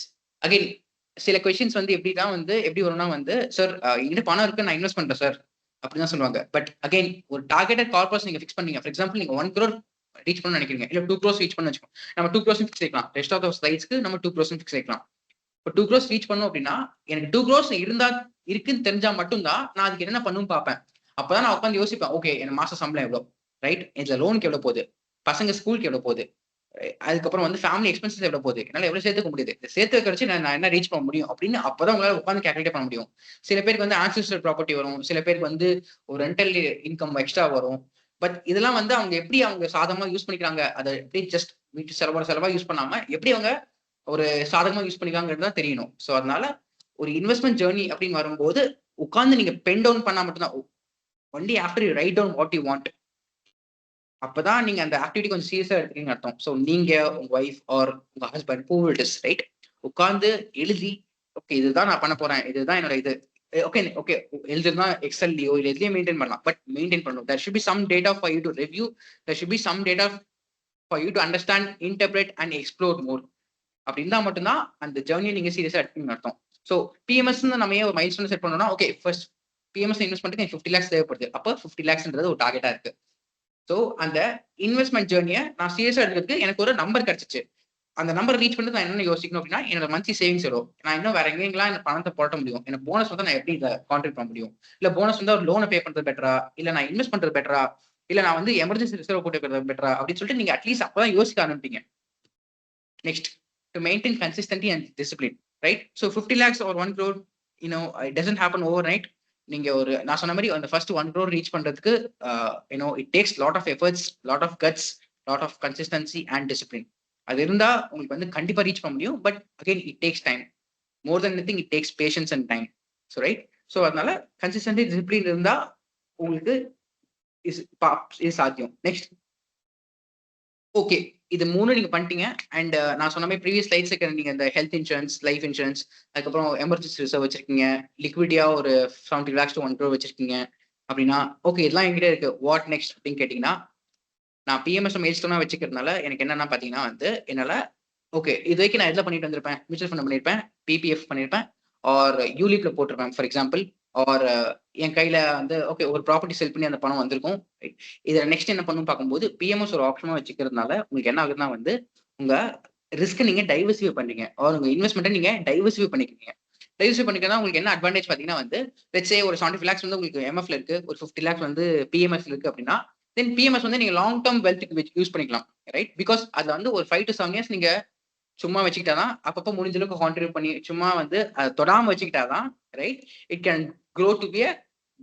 Again, சில questions வந்து எப்படி வரும்னா வந்து sir எங்கிட்ட பணம் இருக்கு நான் இன்வெஸ்ட் பண்றேன் சார் அப்படிதான் சொல்லுவாங்க. பட் அகைன் ஒரு டார்கெட்டட் கார்பஸ் நீங்க ஃபிக்ஸ் பண்ணீங்க. ஃபார் எக்ஸாம்பிள் நீங்க 1 crore ரீச் பண்ண நினைக்கிறீங்க. இல்ல 2 crores ரீச் பண்ண வச்சுக்கோங்க. நம்ம 2 crores ஃபிக்ஸ் வைக்கலாம். ரெஸ்ட் ஆஃப் த ஸ்லைட்ஸ்க்கு நம்ம 2 crores ஃபிக்ஸ் வைக்கலாம். இப்போ 2 crores ரீச் பண்ணும் அப்படின்னா எனக்கு 2 crores இருக்குன்னு தெரிஞ்சா மட்டும்தான் நான் அதுக்கு என்ன பண்ணும் பார்ப்பேன். அப்பதான் நான் உட்காந்து யோசிப்பேன். ஓகே எனக்கு மாசம் சம்பளம் எவ்வளவு, ரைட்? இதுல லோனுக்கு எவ்வளவு போகுது, பசங்க ஸ்கூலுக்கு எவ்வளவு போகுது, அதுக்கப்புறம் வந்து ஃபேமிலி எக்ஸ்பென்சஸ் எவ்வளவு போகுது, என்னால எவ்வளவு சேர்த்துக்க முடியுது, சேர்த்து கழிச்சு நான் என்ன ரீச் பண்ண முடியும் அப்படின்னு அப்பதான் உங்களால உட்காந்து கேல்குலேட் பண்ண முடியும். சில பேருக்கு வந்து ஆன்சிஸ்டர் ப்ராப்பர்ட்டி வரும். சில பேருக்கு வந்து ஒரு ரெண்டல் இன்கம் எக்ஸ்ட்ரா வரும். பட் இதெல்லாம் வந்து அவங்க சாதகமா யூஸ் பண்ணிக்கிறாங்க. அதை எப்படி ஜஸ்ட் வீட்டு செலவா யூஸ் பண்ணாம எப்படி அவங்க ஒரு சாதகமா யூஸ் பண்ணிக்காங்கிறது தான் தெரியணும். ஸோ அதனால ஒரு இன்வெஸ்ட்மெண்ட் ஜேர்னி அப்படின்னு வரும்போது உட்காந்து நீங்க பென் டவுன் பண்ணா மட்டும்தான் only after you write down what you want அப்பதான் நீங்க அந்த ஆக்டிவிட்டி கொஞ்சம் சீரியஸா எடுத்துக்கீங்க அர்த்தம். ஸோ நீங்க உங்க ஒய்ஃப் ஆர் உங்க husband who it is right உட்காந்து எழுதி ஓகே இதுதான் நான் பண்ண போறேன், இதுதான் என்னோட இது ஓகே ஓகே எழுதுனா எக்ஸல்லையோ இல்லை எதுலயும் மெயின்டைன் பண்ணலாம். பட் மெயின்டைன் பண்ணணும். There should be some data for you to review. There should be some data for you to understand, interpret and explore more. அப்படி இருந்தா மட்டும்தான் அந்த ஜேர்னியை நீங்க சீரியஸா எடுத்துக்கணும்னு அர்த்தம். ஸோ பிஎம்எஸ் நம்ம ஏன் ஒரு மைல்ஸ்டோன் செட் பண்ணோம்னா ஓகே ஃபர்ஸ்ட் பிஎம்எஸ் இன்வெஸ்ட்மெண்ட்டுக்கு எனக்கு 50 lakhs தேவைப்படுது. அப்போ 50 lakhsன்றது ஒரு டார்கெட்டா இருக்கு. ஸோ அந்த இன்வெஸ்ட்மெண்ட் ஜேர்னியை நான் சீரியஸா எடுக்கிறதுக்கு எனக்கு ஒரு நம்பர் கிடைச்சிச்சு. அந்த நம்பர் ரீச் பண்ணிட்டு நான் என்ன யோசிக்கணும் அப்படின்னா என்னோட மந்த்லி சேவிங்ஸ் எவ்வளோ, நான் இன்னும் வேற எங்கெங்கெல்லாம் இந்த பணத்தை போட்ட முடியும், எனக்கு போனஸ் வந்து நான் எப்படி இதை கான்ட்ரிபியூட் பண்ண முடியும், இல்ல போனஸ் வந்து ஒரு லோனை பே பண்றது பெட்டரா, இல்ல நான் இன்வெஸ்ட் பண்றது பெட்டரா, இல்ல நான் வந்து எமர்ஜென்சி ரிசர்வ் போட்டு வைக்கிறது பெட்டரா அப்படின்னு சொல்லிட்டு நீங்க அட்லீஸ்ட் அப்பதான் யோசிக்க ஆரம்பிப்பீங்க. Next, to maintain consistency and discipline, right? So 50 lakhs or 1 crore, it doesn't happen overnight. நீங்க ஒரு நான் சொன்ன மாதிரி அந்த ஃபர்ஸ்ட் 1 crore ரீச் பண்றதுக்கு it takes lot of efforts, lot of guts, lot of consistency and discipline. அது இருந்தா உங்களுக்கு வந்து கண்டிப்பா ரீச் பண்ண முடியும். But again it takes time. More than anything it takes patience and time. So right, so அதனால consistency discipline இருந்தா உங்களுக்கு இது சாத்தியம். நெக்ஸ்ட், ஓகே, இது 3 நீங்க பண்ணிட்டீங்க. அண்ட் நான் சொன்ன மாதிரி ப்ரீவியஸ் ஸ்லைட்ஸ்க்கு நீங்க இந்த ஹெல்த் இன்சூரன்ஸ், லைஃப் இன்சூரன்ஸ், அதுக்கப்புறம் எமர்ஜென்சி ரிசர்வ் வச்சிருக்கீங்க, லிக்விடியா ஒரு 70 lakhs to 1 crore வச்சிருக்கீங்க அப்படின்னா, ஓகே இதெல்லாம் என்கிட்ட இருக்கு, வாட் நெக்ஸ்ட் அப்படின்னு கேட்டீங்கன்னா, நான் பிஎம்எஸ் மைல்ஸ்டோனா வச்சுக்கிறதுனால எனக்கு என்னன்னா பாத்தீங்கன்னா வந்து என்னால ஓகே இது வரைக்கும் நான் எதுல பண்ணிட்டு வந்திருப்பேன், மியூச்சுவல் ஃபண்ட் பண்ணிருப்பேன், பிபிஎஃப் பண்ணிருப்பேன், ஆர் யூலிப்ல போட்டிருப்பேன் ஃபார் எக்ஸாம்பிள், ஆர் என் கையில வந்து ஓகே ஒரு ப்ராப்பர்ட்டி செல் பண்ணி அந்த பணம் வந்திருக்கும். இதுல நெக்ஸ்ட் என்ன பண்ணணும் பார்க்கும்போது பிஎம்எஸ் ஒரு ஆப்ஷனா வச்சுக்கிறதுனால உங்களுக்கு என்ன ஆகுதுன்னா வந்து உங்க ரிஸ்க் நீங்க டைவர்சிஃபை பண்றீங்க, ஆர் உங்க இன்வெஸ்ட்மெண்ட்டை நீங்க டைவர்சிஃபை பண்ணிக்கிறீங்க. டைவர்சிஃபை பண்ணிக்கிறதா உங்களுக்கு என்ன அட்வான்டேஜ் பாத்தீங்கன்னா வந்து லெட்ஸ் சே ஒரு 75 lakhs வந்து உங்களுக்கு எம்எஃப்ல இருக்கு, ஒரு 50 lakhs வந்து பிஎம்எஸ் இருக்கு அப்படின்னா, தென் பிஎம்எஸ் வந்து நீங்க லாங் டேர்ம் வெல்த்துக்கு யூஸ் பண்ணிக்கலாம், ரைட்? பிகாஸ் அதுல வந்து ஒரு 5 to 7 years நீங்க சும்மா வச்சுக்கிட்டாதான், அப்பப்போ முடிஞ்ச அளவுக்கு கான்ட்ரிபியூட் பண்ணி சும்மா வந்து அதை தொடாம வச்சுக்கிட்டாதான், right, it can grow to be a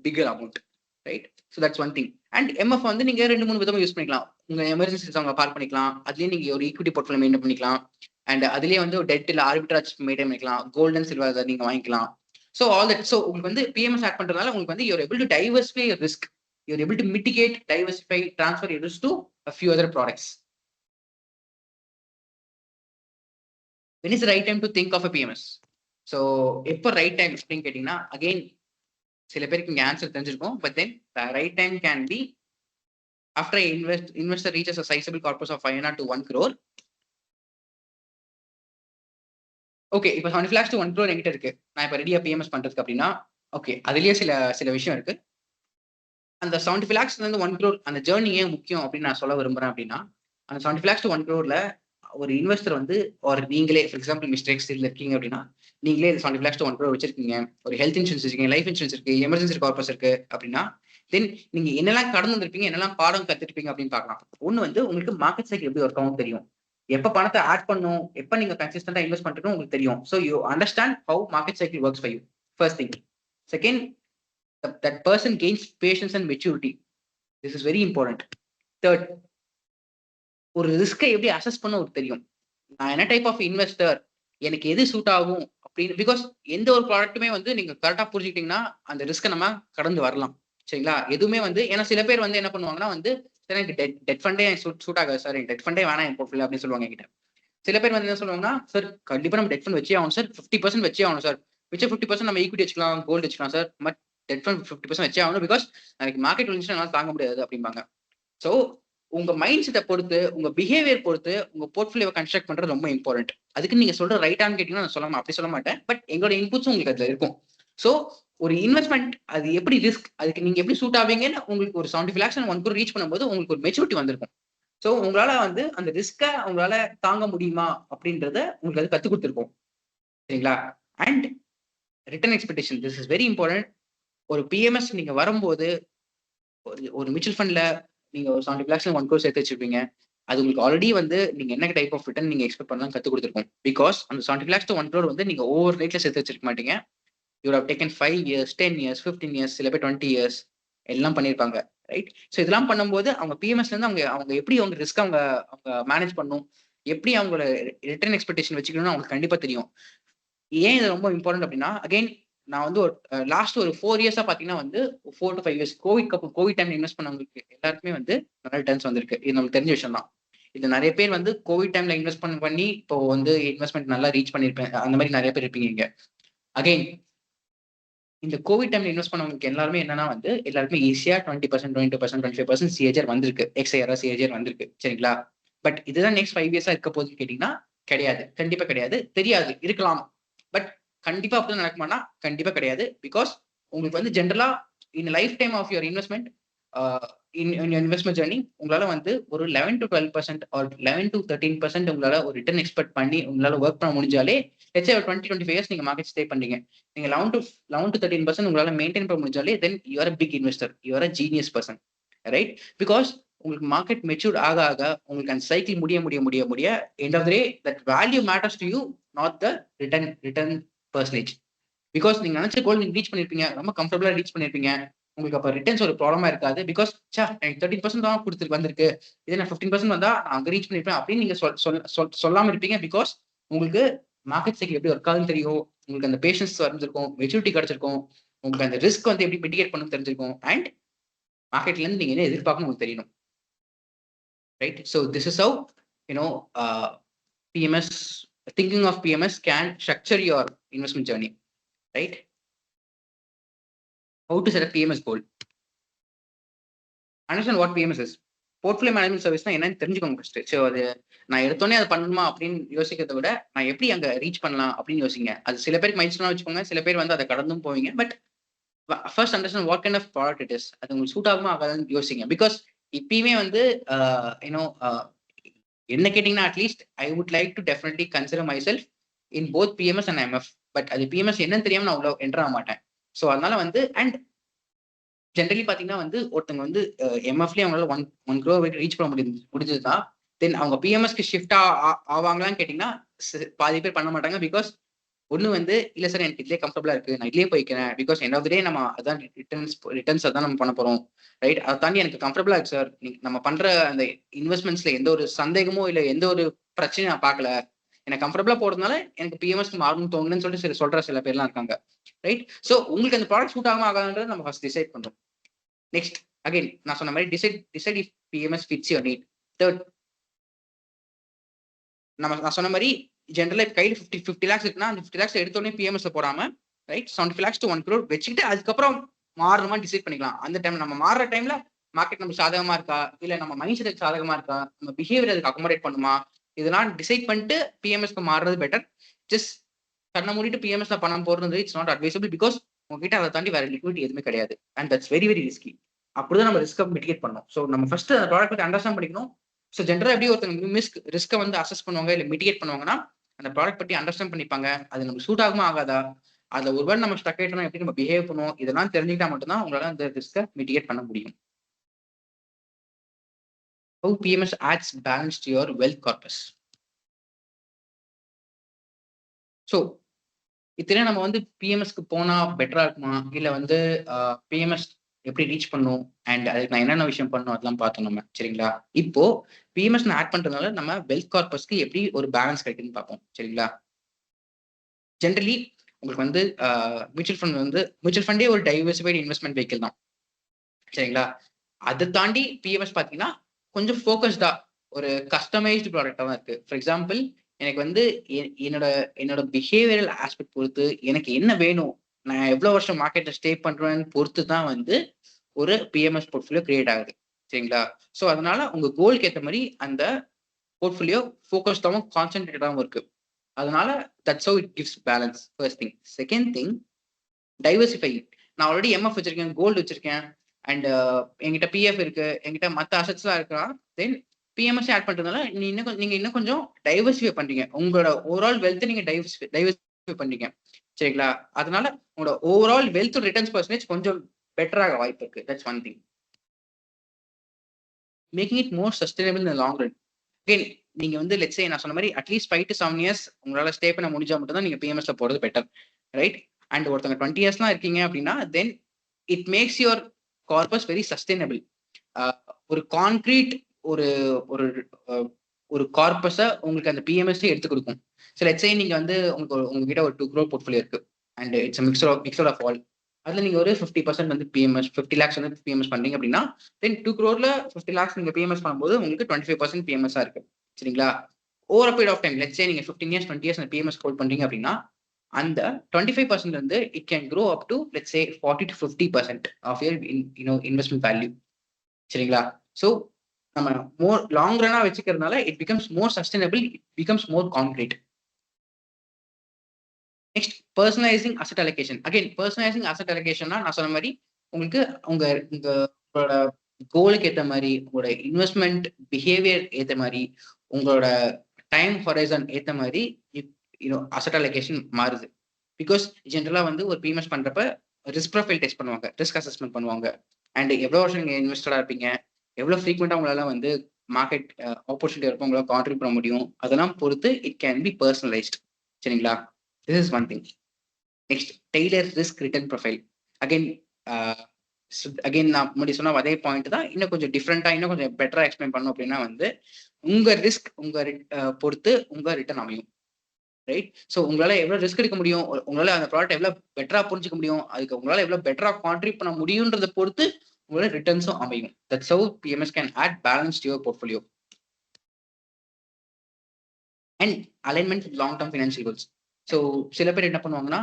bigger amount, right? So that's one thing. And MF வந்து நீங்க 2-3 விதமா யூஸ் பண்ணிக்கலாம். உங்க எமர்ஜென்சி அவங்க பார்க் பண்ணிக்கலாம், அதுலயே நீங்க ஒரு ஈக்விட்டி போர்ட்ஃபோலியோ மெயின்டைன் பண்ணிக்கலாம், அண்ட் அதுலயே வந்து ஒரு டெட் இல்ல ஆர்பிட்ராஜ் மெயின்டைன் பண்ணிக்கலாம், கோல்டன் சில்வர் நீங்க வாங்கிக்கலாம். So all that. ஸோ உங்களுக்கு வந்து பிஎம்எஸ் ஆட் பண்றதுனால உங்களுக்கு வந்து you're able to diversify your risk, you're able to mitigate, diversify, transfer your risk to a few other products. When is the right time to think of a PMS? So எப்போ right time அப்படின்னு கேட்டீங்கன்னா, again சில பேருக்கு இங்க answer தெரிஞ்சிருக்கும், but then the right time can be after investor reaches a sizable corpus of 500 to 1 crore. Okay, இப்போ 75 lakhs to 1 crore என்கிட்ட இருக்கு, நான் இப்போ ரெடியா பிஎம்எஸ் பண்றதுக்கு அப்படின்னா, ஓகே அதுலயே சில விஷயம் இருக்கு. அந்த 75 lakhs இருந்து 1 crore அந்த ஜேர்னி ஏன் முக்கியம் அப்படின்னு நான் சொல்ல விரும்புறேன் அப்படின்னா, அந்த 75 lakhs to 1 crore ஒரு இன்வெஸ்டர் வந்து ஒரு நீங்களே ஃபார் எக்ஸாம்பிள் மிஸ்டர் எக்ஸில் இருக்கீங்க அப்படின்னா, நீங்களே 75 lakhs to 1 crore வச்சிருக்கீங்க, ஒரு ஹெல்த் இன்சூரன்ஸ் வச்சிருக்கீங்க, லைஃப் இன்சூரன்ஸ் இருக்கு, எமர்ஜென்சி கார்பஸ் இருக்கு அப்படின்னா, தென் நீங்க என்னெல்லாம் கடந்து வந்திருப்பீங்க, என்னெல்லாம் பாடம் கத்துருப்பீங்க அப்படின்னு பார்க்கலாம். ஒண்ணு வந்து உங்களுக்கு மார்க்கெட் சைக்கிள் எப்படி ஒர்க் ஆகும் தெரியும், எப்ப பணத்தை ஆட் பண்ணும், எப்ப நீங்க கன்சிஸ்டன்டா இன்வெஸ்ட் பண்றதும் உங்களுக்கு தெரியும். So you understand how market cycle works for you, first thing. Second, that person gains patience and maturity. This is very important. Third, ஒரு ரிஸ்கை எப்படி அசஸ் பண்ண ஒரு தெரியும், நான் என்ன டைப் ஆஃப் இன்வெஸ்டர், எனக்கு எது சூட் ஆகும் அப்படின்னு. பிகாஸ் எந்த ஒரு ப்ராடக்ட்டுமே வந்து நீங்க கரெக்டா புரிஞ்சுக்கிட்டீங்கன்னா அந்த ரிஸ்க்கை நம்ம கடந்து வரலாம், சரிங்களா? எதுவுமே வந்து ஏன்னா சில பேர் வந்து என்ன பண்ணுவாங்கன்னா வந்து எனக்கு டெட் ஃபண்டே சூட் ஆகாது சார், டெட் ஃபண்டே வேணாம் என் போர்ட்ஃபோலியோ அப்படின்னு சொல்லுவாங்க என்கிட்ட. சில பேர் வந்து என்ன சொல்லுவாங்கன்னா, சார் கண்டிப்பா நம்ம டெட் ஃபண்ட் வச்சே ஆகணும் சார், 50% வச்சே ஆகணும் சார், மிச்சம் 50% நம்ம ஈக்விட்டி வச்சுக்கலாம், கோல்டு வச்சுக்கலாம் சார், பட் டெட் ஃபண்ட் 50% வச்சே ஆகணும், பிகாஸ் எனக்கு மார்க்கெட் விழுந்துச்சுன்னா தாங்க முடியாது அப்படிம்பாங்க. ஸோ உங்க மைண்ட் செட்டை பொறுத்து, உங்க பிஹேவியர் பொறுத்து உங்க போர்ட்ஃபோலியோ கன்ஸ்ட்ரக்ட் பண்றது ரொம்ப இம்பார்ட்டன்ட். அதுக்கு நீங்க சொல்ற ரைட்டான்னு கேட்டீங்கன்னா நான் அப்படி சொல்ல மாட்டேன், பட் எங்களோட இன்புட்ஸும் உங்களுக்கு அதுல இருக்கும். ஸோ ஒரு இன்வெஸ்ட்மெண்ட் அது எப்படி ரிஸ்க், அதுக்கு நீங்க எப்படி சூட் ஆவீங்கன்னு உங்களுக்கு ஒரு 75 lakhs 1 crore ரீச் பண்ணும்போது உங்களுக்கு ஒரு மெச்சூரிட்டி வந்திருக்கும். ஸோ உங்களால வந்து அந்த ரிஸ்கை உங்களால தாங்க முடியுமா அப்படின்றத உங்களுக்கு அது கற்றுக் கொடுத்துருக்கோம், சரிங்களா? And return expectation, this is very important. ஒரு பிஎம்எஸ் நீங்க வரும்போது ஒரு மியூச்சுவல் ஃபண்ட்ல நீங்க ஒரு 75 lakhs 1 crore சேர்த்து வச்சிருப்பீங்க, அது உங்களுக்கு ஆல்ரெடி வந்து நீங்க என்ன டைப் ஆஃப் ரிட்டர்ன் நீங்க எக்ஸ்பெக்ட் பண்ணலாம் கற்றுக் கொடுத்துருக்கோம். பிகாஸ் அந்த 75 lakhs 1 crore வந்து நீங்க ஓவர் ரேட்ல சேர்த்து வச்சிருக்க மாட்டீங்க. You have taken 5 years, 10 years, 15 years, சில பேர் 20 years எல்லாம் பண்ணியிருப்பாங்க, ரைட்? ஸோ இதெல்லாம் பண்ணும்போது அவங்க பிஎம்எஸ்ல இருந்து அவங்க எப்படி அவங்க ரிஸ்க் அவங்க மேனேஜ் பண்ணும், எப்படி அவங்களோட ரிட்டர்ன் எக்ஸ்பெக்டேஷன் வச்சுக்கணும்னு அவங்களுக்கு கண்டிப்பா தெரியும். ஏன் இது ரொம்ப இம்பார்ட்டன்ட் அப்படின்னா, அகைன் நான் வந்து ஒரு லாஸ்ட் ஒரு 4 years பாத்தீங்கன்னா வந்து 4 to 5 years கோவிட் டைம்ல இன்வெஸ்ட் பண்ணவங்களுக்கு எல்லாருக்குமே வந்து நல்ல ரிட்டர்ன்ஸ் வந்திருக்கு. இது நமக்கு தெரிஞ்ச விஷயம் தான். இது நிறைய பேர் வந்து கோவிட் டைம்ல இன்வெஸ்ட் பண்ணி இப்போ வந்து இன்வெஸ்ட்மெண்ட் நல்லா ரீச் பண்ணிருப்பேன், அந்த மாதிரி நிறைய பேர் இருப்பீங்க இங்க. அகைன் இந்த கோவிட் டைம்ல இன்வெஸ்ட் பண்ணவங்களுக்கு எல்லாருமே என்னன்னா வந்து எல்லாருமே ஈஸியா 20%, 22%, 25% சிஏஜர் வந்திருக்கு, எக்ஸ்ஐஆர் சிஏஜர் வந்திருக்கு, சரிங்களா? பட் இதுதான் நெக்ஸ்ட் 5 years இருக்க போகுதுன்னு கேட்டீங்கன்னா கிடையாது, கண்டிப்பா கிடையாது. தெரியாது, இருக்கலாம், பட் கண்டிப்பா அப்படி நடக்குமானா கண்டிப்பா கிடையாது. பிகாஸ் உங்களுக்கு வந்து ஜென்ரலா in life time of your investment investment journey உங்களால வந்து ஒரு 11 to 12% ஆர் 11 to 13% உங்களால ஒரு ரிட்டர்ன் எக்ஸ்பெக்ட் பண்ணி உங்களால ஒர்க் பண்ண முடிஞ்சாலே, லெட்ஸ் சே ஒரு 20-25 years நீங்க மார்க்கெட் ஸ்டே பண்றீங்க, நீங்க 11 to 13% உங்களால மெயின்டைன் பண்ண முடிஞ்சாலே, then you are a big investor, you are a genius person, right? Because உங்களுக்கு மார்க்கெட் மெச்சூர்ட் ஆக உங்களுக்கு அந்த சைக்கிள் முடிய end of the day that value matters to you, not the return percentage. Because நீங்க நினைச்ச கோல் நீங்க ரீச் பண்ணிருப்பீங்க, ரொம்ப கம்ஃபர்டபுளா ரீச் பண்ணிருப்பீங்க, உங்களுக்கு அப்ப ரிட்டர்ன்ஸ் ஒரு ப்ராப்ளமா இருக்காது. பிகாஸ் எனக்கு 30% தான் கொடுத்து வந்திருக்கு, இதே நான் 15% வந்தா நான் அங்க ரீச் பண்ணிருப்பேன் அப்படின்னு நீங்க சொல்லாம இருப்பீங்க. பிகாஸ் உங்களுக்கு மார்க்கெட் சைக்கிள் எப்படி ஒர்க் ஆகுதுன்னு தெரியும், உங்களுக்கு அந்த பேஷன்ஸ் வந்திருக்கும், மெச்சூரிட்டி கிடைச்சிருக்கும், உங்களுக்கு அந்த ரிஸ்க் வந்து எப்படி மிட்டிகேட் பண்ணணும் தெரிஞ்சிருக்கும். அண்ட் மார்க்கெட்ல இருந்து நீங்க என்ன எதிர்பார்க்கணும் உங்களுக்கு தெரியணும். Right? So this is how PMS, thinking of PMS can structure your investment journey. Right? How to set a PMS goal? Understand what PMS is. Portfolio management சர்வீஸ்னா என்னன்னு தெரிஞ்சுக்கோங்க ஃபர்ஸ்ட். ஸோ அது நான் எடுத்தோடனே அதை பண்ணணுமா அப்படின்னு யோசிக்கிறத விட நான் எப்படி அங்கே ரீச் பண்ணலாம் அப்படின்னு யோசிங்க. அது சில பேருக்கு மைல்ஸ்டோனா வச்சுக்கோங்க, சில பேர் வந்து அதை கடந்தும் போவீங்க. But first understand what kind of product it is. அது உங்களுக்கு சூட் ஆகுமா ஆகாதுன்னு யோசிங்க. பிகாஸ் இப்பயுமே வந்து என்ன கேட்டீங்கன்னா at least I would like to definitely consider my self in both PMS and MF. But அது PMS என்னன்னு தெரியாம நான் அவ்வளோ என்டர் ஆக மாட்டேன். ஸோ அதனால வந்து அண்ட் ஜென்ரலி பாத்தீங்கன்னா வந்து ஒருத்தவங்க வந்து MFலயே அவங்களால ஒன் crore வரைக்கும் ரீச் பண்ண முடிஞ்சதுதான் தென் அவங்க PMSக்கு ஷிஃப்ட் ஆவாங்களான்னு கேட்டீங்கன்னா பாதி பேர் பண்ண மாட்டாங்க. பிகாஸ் ஒண்ணு வந்து இல்ல சார் எனக்கு இதுலேயே கம்ஃபர்டபுளா இருக்கு, நான் இதுலேயே போய்க்கிறேன். பிகாஸ் எண்ட் ஆஃப் த டே நம்ம அதான் ரிட்டர்ன்ஸ் அதான் நம்ம பண்ண போறோம். ரைட்? அதை தாண்டி எனக்கு கம்ஃபர்டபுளா இருக்கு சார், நம்ம பண்ற அந்த இன்வெஸ்ட்மெண்ட்ஸ்ல எந்த ஒரு சந்தேகமோ இல்ல எந்த ஒரு பிரச்சனையும் நான் பார்க்கல, எனக்கு கம்ஃபர்டபுளா போறதுனால எனக்கு PMSக்கு மாறணும் தோணுன்னு சொல்லிட்டு சொல்ற சில பேர்லாம் இருக்காங்க. ரைட்? ஸோ உங்களுக்கு அந்த ப்ராடக்ட் சூட் ஆகாம ஆகாதுன்றதை நம்ம ஃபர்ஸ்ட் டிசைட் பண்றோம். நெக்ஸ்ட் அகைன் நான் சொன்ன மாதிரி decide if PMS fits your need. Third, நான் சொன்ன மாதிரி ஜென்ரலா கையில் 50 lakhs இருக்குன்னா அந்த 50 lakhs எடுத்தோடனே PMSல போடாம ரைட் 75 lakhs to 1 crore வச்சுக்கிட்டு அதுக்கப்புறம் மாறணுமா டிசைட் பண்ணிக்கலாம். அந்த டைம் நம்ம மாறுற டைம்ல மார்க்கெட் நம்ம சாதகமா இருக்கா, இல்ல நம்ம மைண்ட் செட் சாதகமா இருக்கா, நம்ம பிஹேவியர் அதுக்கு அகாமடேட் பண்ணுமா, இதெல்லாம் டிசைட் பண்ணிட்டு PMSக்கு மாறுறது பெட்டர். ஜஸ்ட் கண்ணை மூடிட்டு PMSல பணம் போடுறது இட்ஸ் நாட் அட்வைசபிள். பிகாஸ் உங்ககிட்ட அதை தாண்டி வேற லிக்விடிட்டி எதுவுமே கிடையாது. And that's very very risky. அப்படிதான் நம்ம ரிஸ்கை மிட்டிகேட் பண்ணணும். ஸோ நம்ம ஃபர்ஸ்ட் அந்த ப்ராடக்ட் பத்தி அண்டர்ஸ்டாண்ட் பண்ணிக்கணும். ஸோ ஜென்ரலா எப்படி ஒருத்தங்க ரிஸ்க்கை வந்து அசஸ் பண்ணுவாங்க இல்லை மிட்டிகேட் பண்ணுவாங்கன்னா அந்த ப்ராடக்ட் பத்தி அண்டர்ஸ்டாண்ட் பண்ணிப்பாங்க. அது நமக்கு சூட் ஆகுமா ஆகாதா, அதுல ஒருவேளை நம்ம ஸ்டக் ஆயிட்டோம்னா எப்படி நம்ம பிஹேவ் பண்ணுவோம், இதெல்லாம் தெரிஞ்சுக்கிட்டா மட்டும்தான் உங்களால அந்த ரிஸ்க்கை மிட்டிகேட் பண்ண முடியும். How PMS adds balance to your wealth corpus. So இத்தனை நம்ம வந்து PMSக்கு போனா பெட்டரா இருக்குமா, இல்ல வந்து PMS எப்படி ரீச் பண்ணும் அண்ட் அதுக்கு நான் என்னென்ன விஷயம் பண்ணணும் அதெல்லாம் பார்த்தோம் நம்ம. சரிங்களா? இப்போ PMS ஆட் பண்றதுனால நம்ம வெல்த் கார்பஸ்க்கு எப்படி ஒரு பேலன்ஸ் கிடைக்குன்னு பார்ப்போம். சரிங்களா? ஜென்ரலி உங்களுக்கு வந்து மியூச்சுவல் ஃபண்டே ஒரு டைவர்சிஃபைடு இன்வெஸ்ட்மெண்ட் வெஹிக்கிள் தான். சரிங்களா? அதை தாண்டி PMS பார்த்தீங்கன்னா கொஞ்சம் ஃபோக்கஸ்டா ஒரு கஸ்டமைஸ்டு ப்ராடக்டா தான் இருக்கு. ஃபார் எக்ஸாம்பிள் எனக்கு வந்து என்னோட பிஹேவியரல் ஆஸ்பெக்ட் பொறுத்து எனக்கு என்ன வேணும், நான் எவ்வளவு வருஷம் மார்க்கெட்ல ஸ்டே பண்றேன்னு பொறுத்து தான் வந்து ஒரு PMS போர்ட்ஃபோலியோ கிரியேட் ஆகுது. சரிங்களா? ஸோ அதனால உங்க கோலுக்கு ஏற்ற மாதிரி அந்த போர்ட்ஃபோலியோ ஃபோக்கஸ்டாகவும் கான்சென்ட்ரேட்டடாகவும் இருக்கு. அதனால that's how it gives balance. First thing. Second thing, diversifying. நான் ஆல்ரெடி MF வச்சிருக்கேன், கோல்டு வச்சிருக்கேன், அண்ட் என்கிட்ட PF இருக்கு, என்கிட்ட மற்ற அசட்ஸ்லாம் இருக்கலாம். தென் PMS ஆட் பண்றதுனால நீங்க இன்னும் கொஞ்சம் டைவர்சிஃபை பண்றீங்க. உங்களோட ஓவரால் வெல்த் நீங்க டைவர்சிஃபை பண்றீங்க. சரிங்களா? அதனால உங்களோட ஓவரால் வெல்த் ரிட்டர்ன்ஸ் பர்சன்டேஜ் கொஞ்சம் பெட்டராக வாய்ப்பு இருக்கு. That's one thing. Making it more sustainable in long run. Again நீங்க வந்து லெட்ஸ் சே நான் சொன்ன மாதிரி அட்லீஸ்ட் 5 to 7 years உங்களால ஸ்டே பண்ண முடிஞ்சா மட்டும் தான் நீங்க PMSல போறது பெட்டர். ரைட்? அண்ட் ஒருத்தவங்க 20 yearsலாம் இருக்கீங்க அப்படின்னா then it makes your corpus very sustainable. ஒரு கான்கிரீட் ஒரு ஒரு ஒரு கார்பஸை உங்களுக்கு அந்த PMS எடுத்து கொடுக்கும். ஸோ லெட்ஸ் சே நீங்க வந்து உங்ககிட்ட ஒரு 2 crore போர்ட்ஃபோலியோ இருக்கு and it's mixture of all. அதுல நீங்க ஒரு 50% வந்து PMS 50 lakhs வந்து PMS பண்றீங்க அப்படின்னா தென் 2 crore 50 lakhs நீங்க PMS பண்ணும்போது உங்களுக்கு 25% PMS இருக்கு. சரிங்களா? Over period of time let's say நீங்க 15 years 20 years PMS ஹோல்ட் பண்றீங்க அப்படின்னா அந்த 25% வந்து it can grow up to let's say 40 to 50% of your investment value. சரிங்களா? ஸோ நம்ம மோர் லாங் ரன்னா வச்சுக்கிறதுனால it becomes more sustainable, it becomes more concrete. Next, personalising asset allocation. Again personalising asset அலோகேஷன்னா நான் சொன்ன மாதிரி உங்களுக்கு உங்களோட கோலுக்கு ஏற்ற மாதிரி, உங்களோட இன்வெஸ்ட்மெண்ட் பிஹேவியர் ஏற்ற மாதிரி, உங்களோட டைம் ஹொரைசன் ஏற்ற மாதிரி அசெட் அலோகேஷன் மாறுது. பிகாஸ் ஜென்ரலா வந்து ஒரு PMS பண்றப்ப ரிஸ்க் ப்ரொஃபைல் டெஸ்ட் பண்ணுவாங்க, ரிஸ்க் அசஸ்மெண்ட் பண்ணுவாங்க, அண்ட் எவ்வளவு வருஷம் நீங்க இன்வெஸ்டரா இருப்பீங்க, எவ்வளவு ஃப்ரீக்வெண்டா உங்களால வந்து மார்க்கெட் ஆப்பர்ச்சுனிட்டி இருப்போம் உங்களால கான்ட்ரிபியூட் பண்ண முடியும், அதெல்லாம் பொறுத்து இட் கேன் பி பர்சனலைஸ்ட். சரிங்களா? This is one thing. Next, tailor risk return profile. Again நான் முன்னாடி சொன்ன அதே பாயிண்ட் தான், இன்னும் கொஞ்சம் டிஃப்ரெண்டா இன்னும் கொஞ்சம் பெட்டரா எக்ஸ்பிளைன் பண்ணணும் அப்படின்னா வந்து உங்க ரிஸ்க் பொறுத்து உங்க ரிட்டர்ன் அமையும். ரைட்? ஸோ உங்களால எவ்வளவு ரிஸ்க் எடுக்க முடியும், உங்களால அந்த ப்ராடக்ட் எவ்வளவு பெட்டரா புரிஞ்சுக்க முடியும், அதுக்கு உங்களால எவ்வளவு பெட்டரா கான்ட்ரிபியூட் பண்ண முடியும்ன்றதை பொறுத்து உங்களோட ரிட்டர்ன்ஸும் அமையும். That's how PMS can add balance to your portfolio. And alignment with long term financial goals. So சில பேர் என்ன பண்ணுவாங்கன்னா,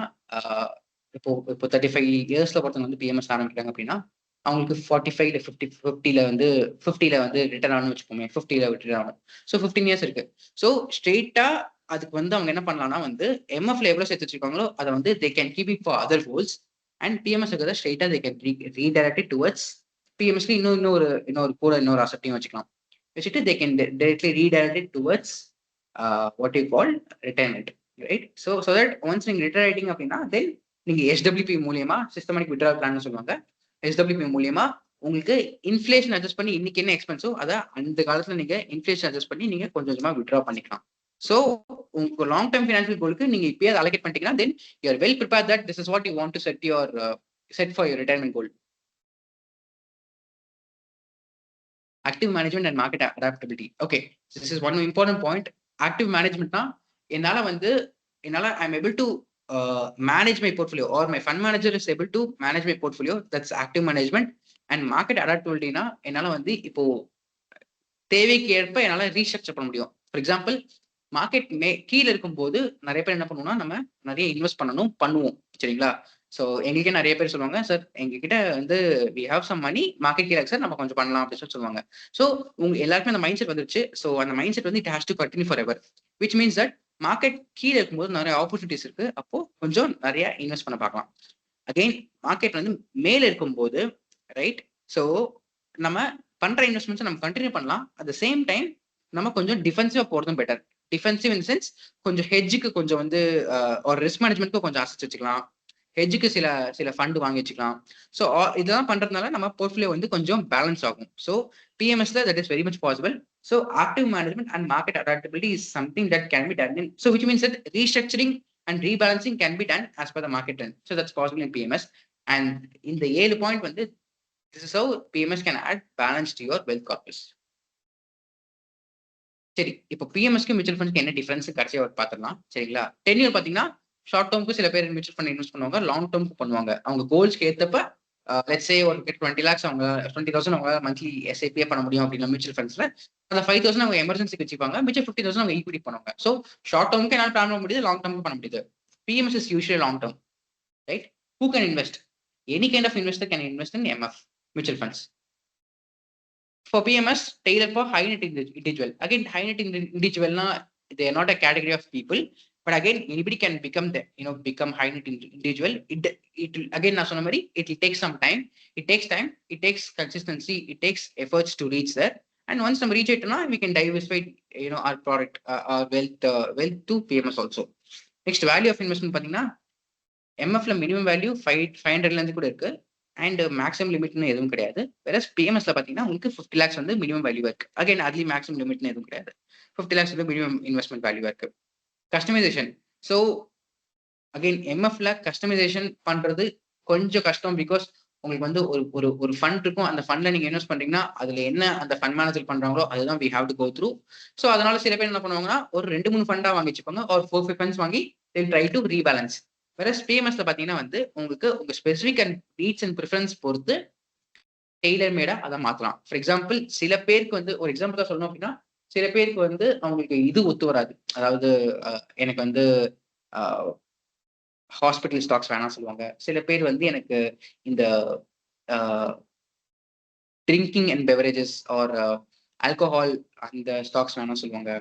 இப்போ 35 இயர்ஸ்ல ஒருத்தவங்க வந்து PMS ஆரம்பிக்கிறாங்க அப்படின்னா, அவங்களுக்கு 45 இல்லை 50ல வந்து ரிட்டர்ன் ஆகணும்னு வச்சுக்கோங்க, 50ல ரிட்டர்ன் ஆகணும். ஸோ 15 இயர்ஸ் இருக்கு. ஸோ ஸ்ட்ரெயிட்டா அதுக்கு வந்து அவங்க என்ன பண்ணலாம்னா வந்து MFல எவ்வளவு சேர்த்து வச்சிருக்காங்களோ அதை வந்து they can keep it for other goals. And PMS இருக்கிறத ஸ்ட்ரெயிட்டா they can redirect it towards PMSக்கு இன்னொரு அசெட்டையும் வச்சுக்கலாம். வச்சுட்டு they can directly redirect it towards what you call retirement, right? So that once நீங்க ரிட்டையர் ஆயிட்டீங்க அப்படின்னா தென் நீங்க SWP மூலியமா சிஸ்டமேட்டிக் வித்ட்ராவல் பிளான் சொல்லுவாங்க. SWP மூலியமா உங்களுக்கு இன்ஃபிளேஷன் அட்ஜஸ்ட் பண்ணி இன்னைக்கு என்ன எக்ஸ்பென்ஸோ அதை அந்த காலத்துல நீங்க இன்ஃபிளேஷன் அட்ஜஸ்ட் பண்ணி நீங்க கொஞ்சம் கொஞ்சமா வித்ட்ரா பண்ணிக்கலாம். ஸோ உங்க லாங் டர்ம் ஃபினான்ஷியல் கோலுக்கு நீங்க இப்பயே அதை அலோகேட் பண்ணிட்டீங்கன்னா தென் you R well prepare that this is what you want to set for your retirement goal. Active management and market adaptability. Okay, so this is one important point. Active management na என்னால I'm able to manage my portfolio, or my fund manager is able to manage my portfolio. That's active management. And market adaptability na என்னால வந்து இப்போ தேவைக்கு ஏற்ப என்னால restructure பண்ண முடியும். For example, market கீழே இருக்கும்போது நிறைய பேர் என்ன பண்ணுவோம்னா நம்ம நிறைய இன்வெஸ்ட் பண்ணுவோம், சரிங்களா? ஸோ எங்களுக்கே நிறைய பேர் சொல்லுவாங்க, சார் எங்ககிட்ட வந்து we have some money, market கீழே சார் நம்ம கொஞ்சம் பண்ணலாம் அப்படின்னு சொல்லுவாங்க. ஸோ உங்க எல்லாருக்குமே அந்த மைண்ட் செட் வந்துருச்சு. ஸோ அந்த மைண்ட் செட் வந்து it has to continue forever, which means that market கீழே இருக்கும்போது நிறைய ஆப்பர்ச்சுனிட்டிஸ் இருக்கு, அப்போ கொஞ்சம் நிறைய இன்வெஸ்ட் பண்ண பார்க்கலாம். அகெயின் மார்க்கெட் வந்து மேலே இருக்கும்போது, ரைட், ஸோ நம்ம பண்ற இன்வெஸ்ட்மெண்ட்ஸ் நம்ம கண்டினியூ பண்ணலாம். அட் த சேம் டைம் நம்ம கொஞ்சம் டிஃபென்சிவா போறதும் பெட்டர். டிஃபென்சிவ் இன் சென்ஸ் கொஞ்சம் ஹெட்ஜுக்கு கொஞ்சம் வந்து ஒரு ரிஸ்க் மேனேஜ்மெண்ட்க்கு கொஞ்சம் அசெட்ஸ் வச்சுக்கலாம், ஹெட்ஜுக்கு சில ஃபண்ட் வாங்கி வச்சுக்கலாம். ஸோ இதெல்லாம் பண்றதுனால நம்ம போர்ட்ஃபோலியோ வந்து கொஞ்சம் பேலன்ஸ் ஆகும். ஸோ PMSல that is very much possible. So active management and market adaptability is something that can be done in, so which means that restructuring and rebalancing can be done as per the market trend. So that's possible in PMS. And in the 7 point வந்து this is how PMS can add balance to your wealth corpus. சரி, இப்போ PMSக்கு mutual ஃபண்ட்ஸ்க்கு என்ன difference கடைசியா பார்த்துடலாம், சரிங்களா? 10 year பாத்தீங்கன்னா short டேர்ம்க்கு சில பேர் மியூச்சுவல் ஃபண்ட் இன்வெஸ்ட் பண்ணுவாங்க, லாங் டேர்ம்க்கு பண்ணுவாங்க. அவங்க கோல்ஸ்க்கு ஏத்தப்ப லெட்ஸ் சே ஒரு 20 lakhs அவங்க 20,000 அவங்க மந்த்லி SIP பண்ண முடியும் அப்படின்னா மியூச்சுவல் ஃபண்ட்ஸ்ல அந்த 5,000 அவங்க எமர்ஜென்சிக்கு வச்சுப்பாங்க, மிச்சம் 50,000 அவங்க ஈக்விட்டி பண்ணுவாங்க. ஸோ ஷார்ட் டேர்ம்க்கு என்னால் பிளான் பண்ண முடியுது, லாங் டேர்ம்க்கு பண்ண முடியுது. PMS is usually long term, right? Who can invest? Any kind of investor can invest in MF mutual funds. For PMS, tailored for high net individual. Again, high net individual na they are not a category of people, but again anybody can become high net individual. It will, again na sonna mari, it will take some time. It takes consistency, it takes efforts to reach there. And once we reach it na, we can diversify our product, our wealth to PMS also. Next value of investment பார்த்தீங்கன்னா MFல minimum value 500ல இருந்து கூட இருக்கு, and maximum லிமிட்னு எதுவும் கிடையாது. வேற PMSல பார்த்தீங்கன்னா உங்களுக்கு 50 lakhs வந்து மினிமம் வேல்யூ இருக்கு. அகைன் அதுலேயும் மேக்ஸிமம் லிமிட்னு எதுவும் கிடையாது, 50 lakhs வந்து மினிமம் இன்வெஸ்ட்மெண்ட் வேல்யூ இருக்கு. கஸ்டமைசேஷன், ஸோ அகைன் MFல கஸ்டமைசேஷன் பண்றது கொஞ்சம் கஷ்டம். பிகாஸ் உங்களுக்கு வந்து ஒரு ஃபண்ட் இருக்கும், அந்த ஃபண்ட்ல நீங்க இன்வெஸ்ட் பண்றீங்கன்னா அதுல என்ன அந்த ஃபண்ட் மேனேஜர் பண்றாங்களோ அதுதான் we have to go through. So அதனால சில பேர் என்ன பண்ணுவாங்கன்னா ஒரு 2-3 ஃபண்டா வாங்கி வச்சுப்பாங்க, ஒரு 4-5 ஃபண்ட்ஸ் வாங்கி they'll try to rebalance. வேற PMSல பாத்தீங்கன்னா வந்து உங்களுக்கு உங்க specific and needs and preference பொறுத்து டெய்லர் மேடா அதை மாத்தலாம். ஃபார் எக்ஸாம்பிள், சில பேருக்கு வந்து ஒரு எக்ஸாம்பிள் தான் சொல்லணும் அப்படின்னா, சில பேருக்கு வந்து அவங்களுக்கு இது ஒத்து வராது. அதாவது எனக்கு வந்து ஹாஸ்பிட்டல் ஸ்டாக்ஸ் வேணாம் சொல்லுவாங்க. சில பேர் வந்து எனக்கு இந்த drinking and beverages or alcohol அந்த ஸ்டாக்ஸ் வேணாம் சொல்லுவாங்க.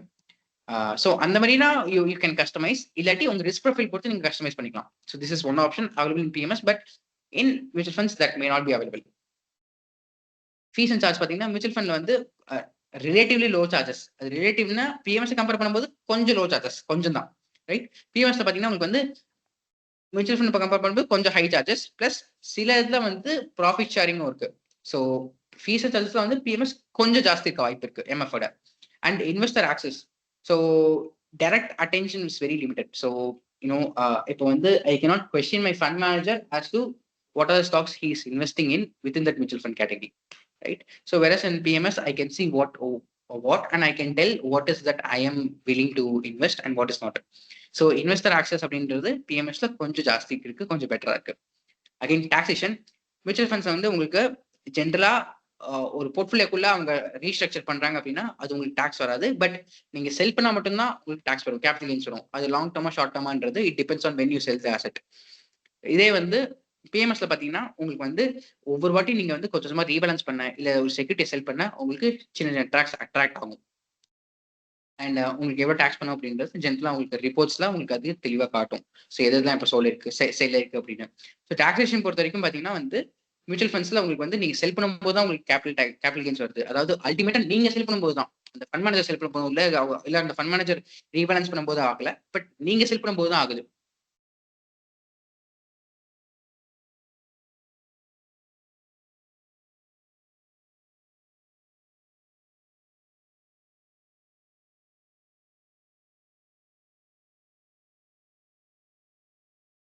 ஸோ அந்த மாதிரினா யூ கேன் கஸ்டமைஸ், இல்லாட்டி உங்க ரிஸ்க் ப்ரொஃபைல் பொறுத்து நீங்க கஸ்டமைஸ் பண்ணிக்கலாம். So this is one option available in PMS, but in mutual funds that may not be available. Fees and charge பார்த்தீங்கன்னா மியூச்சுவல் ஃபண்ட்ல வந்து ரிலேட்டிவ்லி லோ சார்ஜஸ். அது ரிலேட்டிவ்னா PMS கம்பேர் பண்ணும்போது கொஞ்சம் லோ சார்ஜஸ், கொஞ்சம் தான், ரைட்? PMSல பார்த்தீங்கன்னா உங்களுக்கு வந்து மியூச்சுவல் ஃபண்ட் கம்பேர் பண்ணும்போது கொஞ்சம் ஹை சார்ஜஸ், பிளஸ் சில இதுல வந்து ப்ராஃபிட் ஷேரிங்கும் இருக்கு. ஸோ ஃபீஸ் அண்ட் சார்ஜஸ்ல வந்து PMS கொஞ்சம் ஜாஸ்தி இருக்க வாய்ப்பு இருக்கு MFோட. And investor access, so direct attention is very limited. So இப்போ வந்து I cannot question my fund manager as to what are the stocks he is investing in within that mutual fund category, right? So whereas in PMS I can see what and I can tell what is that I am willing to invest and what is not. So investor access அப்படின்றது பிஎம்எஸ்ல கொஞ்சம் ஜாஸ்தி இருக்கு, கொஞ்சம் பெட்டரா இருக்கு. Again taxation, mutual funds வந்து உங்களுக்கு ஜென்ரலா ஒரு போர்ட்ஃபோலியோக்குள்ள அவங்க ரீஸ்ட்ரக்சர் பண்றாங்க அப்படின்னா அது உங்களுக்கு டாக்ஸ் வராது. பட் நீங்க செல் பண்ணா மட்டும்தான் உங்களுக்கு டாக்ஸ் வரும், கேபிட்டல் கெயின்ஸ் வரும். அது லாங் டர்மா ஷார்ட் டர்மான்றது it depends on when you sell the asset. இதே வந்து பிஎம்எஸ்ல பாத்தீங்கன்னா உங்களுக்கு வந்து ஒவ்வொரு வாட்டி நீங்க வந்து கொஞ்சமா ரீபேலன்ஸ் பண்ண இல்ல ஒரு செக்யூரிட்டி செல் பண்ண உங்களுக்கு சின்ன டாக்ஸ் அட்ராக்ட் ஆகும். அண்ட் உங்களுக்கு எவ்வளவு டாக்ஸ் பண்ணும் அப்படின்றது ஜென்ரலா உங்களுக்கு ரிப்போர்ட்ஸ்ல உங்களுக்கு அது தெளிவா காட்டும். ஸோ எதெல்லாம் இப்போ இருக்கு செல் இருக்கு அப்படின்னு. ஸோ டாக்ஸேஷன் பொறுத்த வரைக்கும் பாத்தீங்கன்னா வந்து மியூச்சுவல் ஃபண்ட்ஸ்ல உங்களுக்கு வந்து நீங்க செல் பண்ணும்போது தான் உங்களுக்கு கேபிட்டல் கெயின்ஸ் வருது. அதாவது அல்டிமேட்டா நீங்க செல் பண்ணும்போது தான், அந்த ஃபண்ட் மேனேஜர் செல் பண்ணும்போது இல்ல அந்த ஃபண்ட் மேனேஜர் ரீபேலன்ஸ் பண்ணும்போது ஆகல, பட் நீங்க செல் பண்ணும்போது தான் ஆகுது.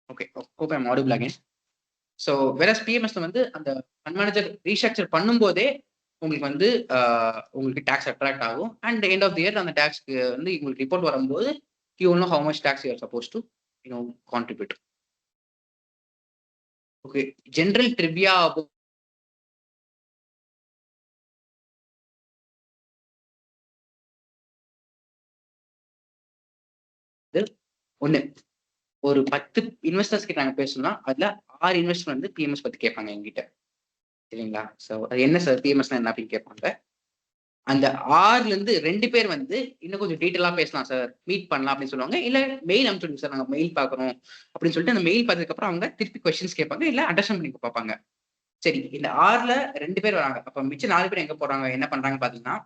Okay, hope I'm audible again. So versus பிஎம்எஸ்ல வந்து அந்த ஃபண்ட் மேனேஜர் ரீஸ்ட்ரக்சர் பண்ணும்போதே உங்களுக்கு வந்து உங்களுக்கு டாக்ஸ் அட்ராக்ட் ஆகும். And end of the year அந்த டாக்ஸ்க்கு வந்து உங்களுக்கு ரிப்போர்ட் வரும்போது you will know how much tax you are supposed to contribute. Okay, general trivia ஒண்ணு, ஒரு 10 இன்வெஸ்டர்ஸ் கிட்ட நாங்க பேசணும்னா அதுல 6 இன்வெஸ்டர் வந்து பிஎம்எஸ் பத்தி கேட்பாங்க எங்கிட்ட, சரிங்களா? ஸோ அது என்ன சார் பிஎம்எஸ்னா என்ன அப்படின்னு கேட்பாங்க. அந்த 6ல இருந்து 2 பேர் வந்து இன்னும் கொஞ்சம் டீட்டெயிலா பேசலாம் சார், மீட் பண்ணலாம் அப்படின்னு சொல்லுவாங்க. இல்ல மெயில் அனுப்பிச்சுடுங்க சார், நாங்க மெயில் பார்க்கணும் அப்படின்னு சொல்லிட்டு அந்த மெயில் பார்த்ததுக்கு அப்புறம் அவங்க திருப்பி கொஸ்டின்ஸ் கேட்பாங்க, இல்ல அண்டர்ஸ்டாண்ட் பண்ணி பார்ப்பாங்க. சரி, இந்த 6ல 2 பேர் வராங்க, அப்ப மிச்சம் 4 பேர் எங்க போறாங்க, என்ன பண்றாங்க பாத்தீங்கன்னா,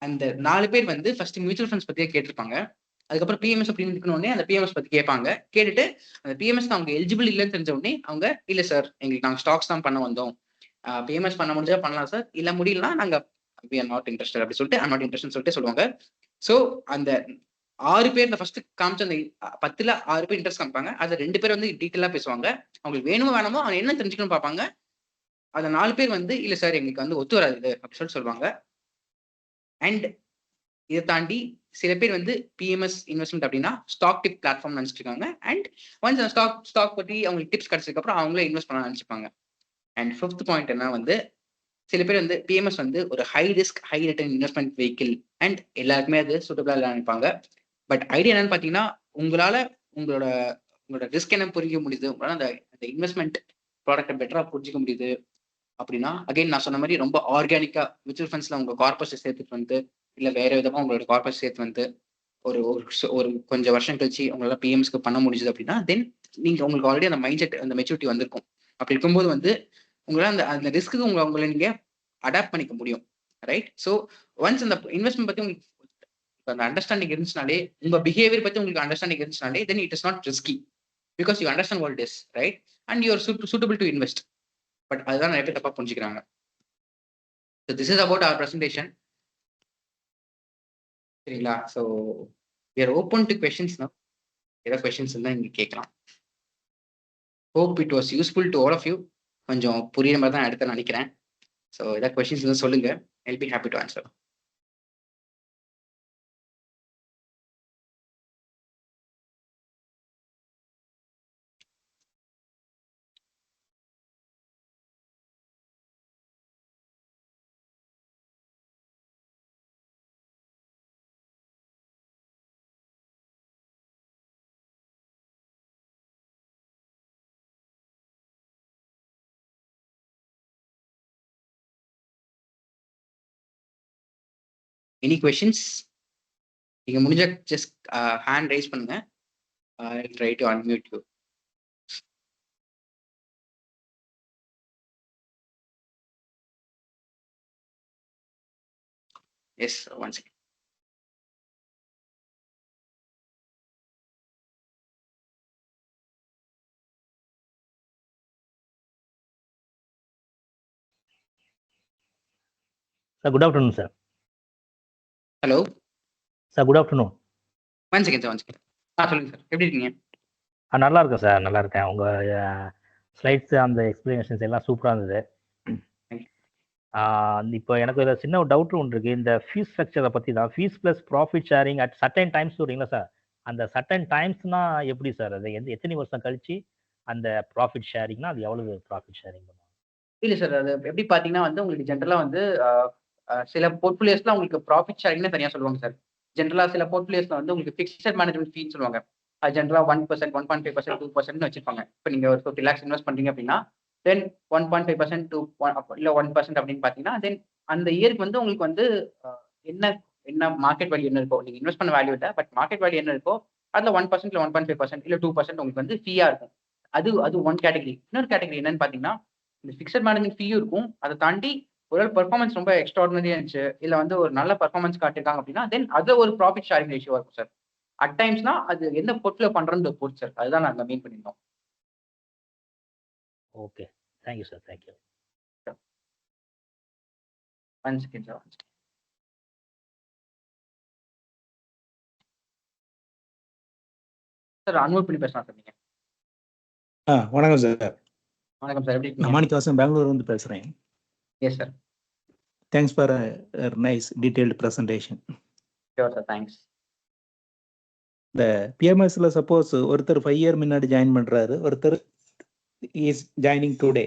அந்த 4 பேர் வந்து ஃபர்ஸ்ட் மியூச்சுவல் ஃபண்ட்ஸ் பத்தியே கேட்டிருப்பாங்க. அதுக்கப்புறம் பிஎம்எஸ் அப்படின்னு இருக்கணும்னே அந்த பிஎம்எஸ் பத்தி கேட்பாங்க. கேட்டுட்டு அந்த பிஎம்எஸ் அவங்க எலிஜிபிள் இல்லைன்னு தெரிஞ்ச உடனே அவங்க இல்ல சார் எங்களுக்கு நாங்க ஸ்டாக்ஸ் தான் பண்ண வந்தோம், பிஎம்எஸ் பண்ண முடிஞ்சா பண்ணலாம் சார், இல்ல முடியலன்னா நாங்க we are not interested அப்படி சொல்லிட்டு I'm not interested சொல்லிட்டு சொல்லுவாங்க. சோ அந்த 6 பேர் இந்த ஃபர்ஸ்ட் காமிச்ச அந்த 10ல 6 பேர் இன்ட்ரெஸ்ட் காமிப்பாங்க. அது 2 பேர் வந்து டீட்டெயிலா பேசுவாங்க, அவங்களுக்கு வேணுமோ வேணாமோ அவன் என்ன தெரிஞ்சுக்கணும் பார்ப்பாங்க. அந்த 4 பேர் வந்து இல்ல சார் எங்களுக்கு வந்து ஒத்து வராது இது அப்படி சொல்லி சொல்லுவாங்க. அண்ட் இதை தாண்டி சில பேர் வந்து பிஎம்எஸ் இன்வெஸ்ட்மெண்ட் அப்படின்னா ஸ்டாக் டிப் பிளாட்ஃபார்ம் நினைச்சிட்டு இருக்காங்க. அண்ட் ஒன்ஸ் அந்த ஸ்டாக் பற்றி அவங்களுக்கு டிப்ஸ் கிடைச்சதுக்கு அப்புறம் அவங்களே இன்வெஸ்ட் பண்ண நினைச்சுப்பாங்க. அண்ட் 5th பாயிண்ட் என்ன வந்து சில பேர் வந்து பிஎம்எஸ் வந்து ஒரு high risk high return investment vehicle and எல்லாருக்குமே அது சூட்டபிளா இல்லை நினைப்பாங்க. பட் ஐடியா என்னன்னு பாத்தீங்கன்னா உங்களால உங்களோட ரிஸ்க் என்ன புரிஞ்சிக்க முடியுது, உங்களால அந்த இன்வெஸ்ட்மெண்ட் ப்ராடக்ட்டை பெட்டரா புரிஞ்சிக்க முடியுது அப்படின்னா அகைன் நான் சொன்ன மாதிரி ரொம்ப ஆர்கானிக்கா மியூச்சுவல் ஃபண்ட்ஸ்ல உங்க கார்பஸை சேர்த்துட்டு வந்து இல்ல வேற விதமா உங்களோட கார்பஸ் சேர்த்து வந்து ஒரு கொஞ்சம் வருஷம் கழிச்சு உங்களால பிஎம்ஸ்க்கு பண்ண முடிஞ்சது அப்படின்னா தென் நீங்க உங்களுக்கு ஆல்ரெடி அந்த மைண்ட் செட் அந்த மெச்சூரிட்டி வந்திருக்கும். அப்படி இருக்கும்போது வந்து உங்களால அந்த ரிஸ்க்கு உங்களை நீங்க அடாப்ட் பண்ணிக்க முடியும், ரைட்? ஸோ ஒன்ஸ் அந்த இன்வெஸ்ட்மெண்ட் பத்தி உங்களுக்கு அந்த அண்டர்ஸ்டாண்டிங் இருந்துச்சுனாலே, உங்க பிஹேவியர் பத்தி உங்களுக்கு அண்டர்ஸ்டாண்டிங் இருந்துச்சுனாலே then it is not risky because you understand what it is, right? And you are suitable to invest. But அதுதான் நிறைய பேர் தப்பா புரிஞ்சுக்கிறாங்க. So this is about our presentation, சரிங்களா? So we are open to questions now. ஏதாவது questions இருந்தால் இங்கே கேட்கலாம். hope it was useful to all of you. கொஞ்சம் புரியுற மாதிரி தான் எடுத்து நினைக்கிறேன். ஸோ ஏதாவது questions இருந்தால் சொல்லுங்க, I'll be happy to answer. Any questions? நீங்க முடிஞ்ச just hand raise பண்ணுங்க. I'll try to unmute you. Yes, one second. Sir, good afternoon, sir. Hello. Sir, good afternoon. One second, sir, one second. சொல்லுங்க sir, எப்படி இருக்கீங்க? நல்லா இருக்கேன் sir, நல்லா இருக்கேன். உங்க ஸ்லைட்ஸ் அந்த எக்ஸ்பிளனேஷன்ஸ் எல்லாம் சூப்பராக இருந்தது. இப்போ எனக்கு இதில் சின்ன ஒரு டவுட் ஒன்று இருக்கு. இந்த ஃபீஸ் ஸ்ட்ரக்சரை பற்றி தான். Fees plus profit sharing at certain times சொல்றீங்களா சார்? அந்த சர்டன் டைம்ஸ்னா எப்படி சார்? அது எத்தனை வருஷம் கழிச்சு அந்த ப்ராஃபிட் ஷேரிங்னா அது எவ்வளவு ப்ராஃபிட் ஷேரிங் பண்ணுவாங்க? இல்ல சார். அது எப்படி பார்த்தீங்கன்னா வந்து உங்களுக்கு ஜென்ரலா வந்து சில போர்ட்ஃபோலியோஸ்ல உங்களுக்கு ப்ராஃபிட் ஷேரிங்னு தனியா சொல்லுவாங்க சார். ஜென்ரலா சில போர்ட்ஃபோலியோஸ்ல வந்து உங்களுக்கு ஃபிக்ஸட் மேனேஜ்மென்ட் ஃபீன்னு சொல்லுவாங்க. அது ஜென்ரலா 1%, 1.5%, 2% வச்சிருப்பாங்க. இப்ப நீங்க ஒரு 50 லேக்ஸ் இன்வெஸ்ட் பண்றீங்க அப்படின்னா, தென் 1.5% to இல்ல 1% அப்படின்னு பார்த்தீங்கன்னா, தென் அந்த இயருக்கு வந்து உங்களுக்கு வந்து அ என்ன என்ன மார்க்கெட் வேல்யூ என்ன இருக்கோ, நீங்க இன்வெஸ்ட் பண்ண வேல்யூ இல்ல. பட் மார்க்கெட் வேல்யூ என்ன இருக்கோ, அதுல 1% இல்ல 1.5% இல்ல 2% உங்களுக்கு வந்து ஃபீயா இருக்கும். அது அது ஒன் கேட்டகரி. இன்னொரு கேட்டகரி என்னன்னு பார்த்தீங்கன்னா, இந்த ஃபிக்ஸட் மேனேஜ்மென்ட் ஃபீயும் இருக்கும். அத தாண்டி ஒருவேளை பெர்ஃபார்மன்ஸ் ரொம்ப எக்ஸ்ட்ரார்டினரியா இருந்துச்சு, இல்ல வந்து ஒரு நல்ல பெர்ஃபார்மன்ஸ் காட்டியிருக்காங்க அப்படின்னா, தென் அதுல ஒரு ப்ராஃபிட் ஷேரிங் ரேஷியோ இருக்கும் சார். அட் டைம்ஸ்னா அது என்ன போர்ட்ஃபோலியோ பண்றோம்ன்றத பொறுத்து சார். அதுதான் நாங்க மீன் பண்ணியிருந்தோம். Okay. Thank you sir. Thank you. One second sir. Sir unmute பண்ணி பேசலாம் சார் நீங்க. வணக்கம் சார். வணக்கம் சார். எப்படி நான் இருக்கீங்க? மாணிக்கவாசன் பெங்களூர் வந்து பேசுறேன். Yes sir. Thanks for nice detailed presentation. Sure sir. Thanks. இந்த பிஎம்எஸ்ல சப்போஸ் ஒருத்தர் 5 இயர் முன்னாடி ஜாயின் பண்றாரு, ஒருத்தர் is joining today.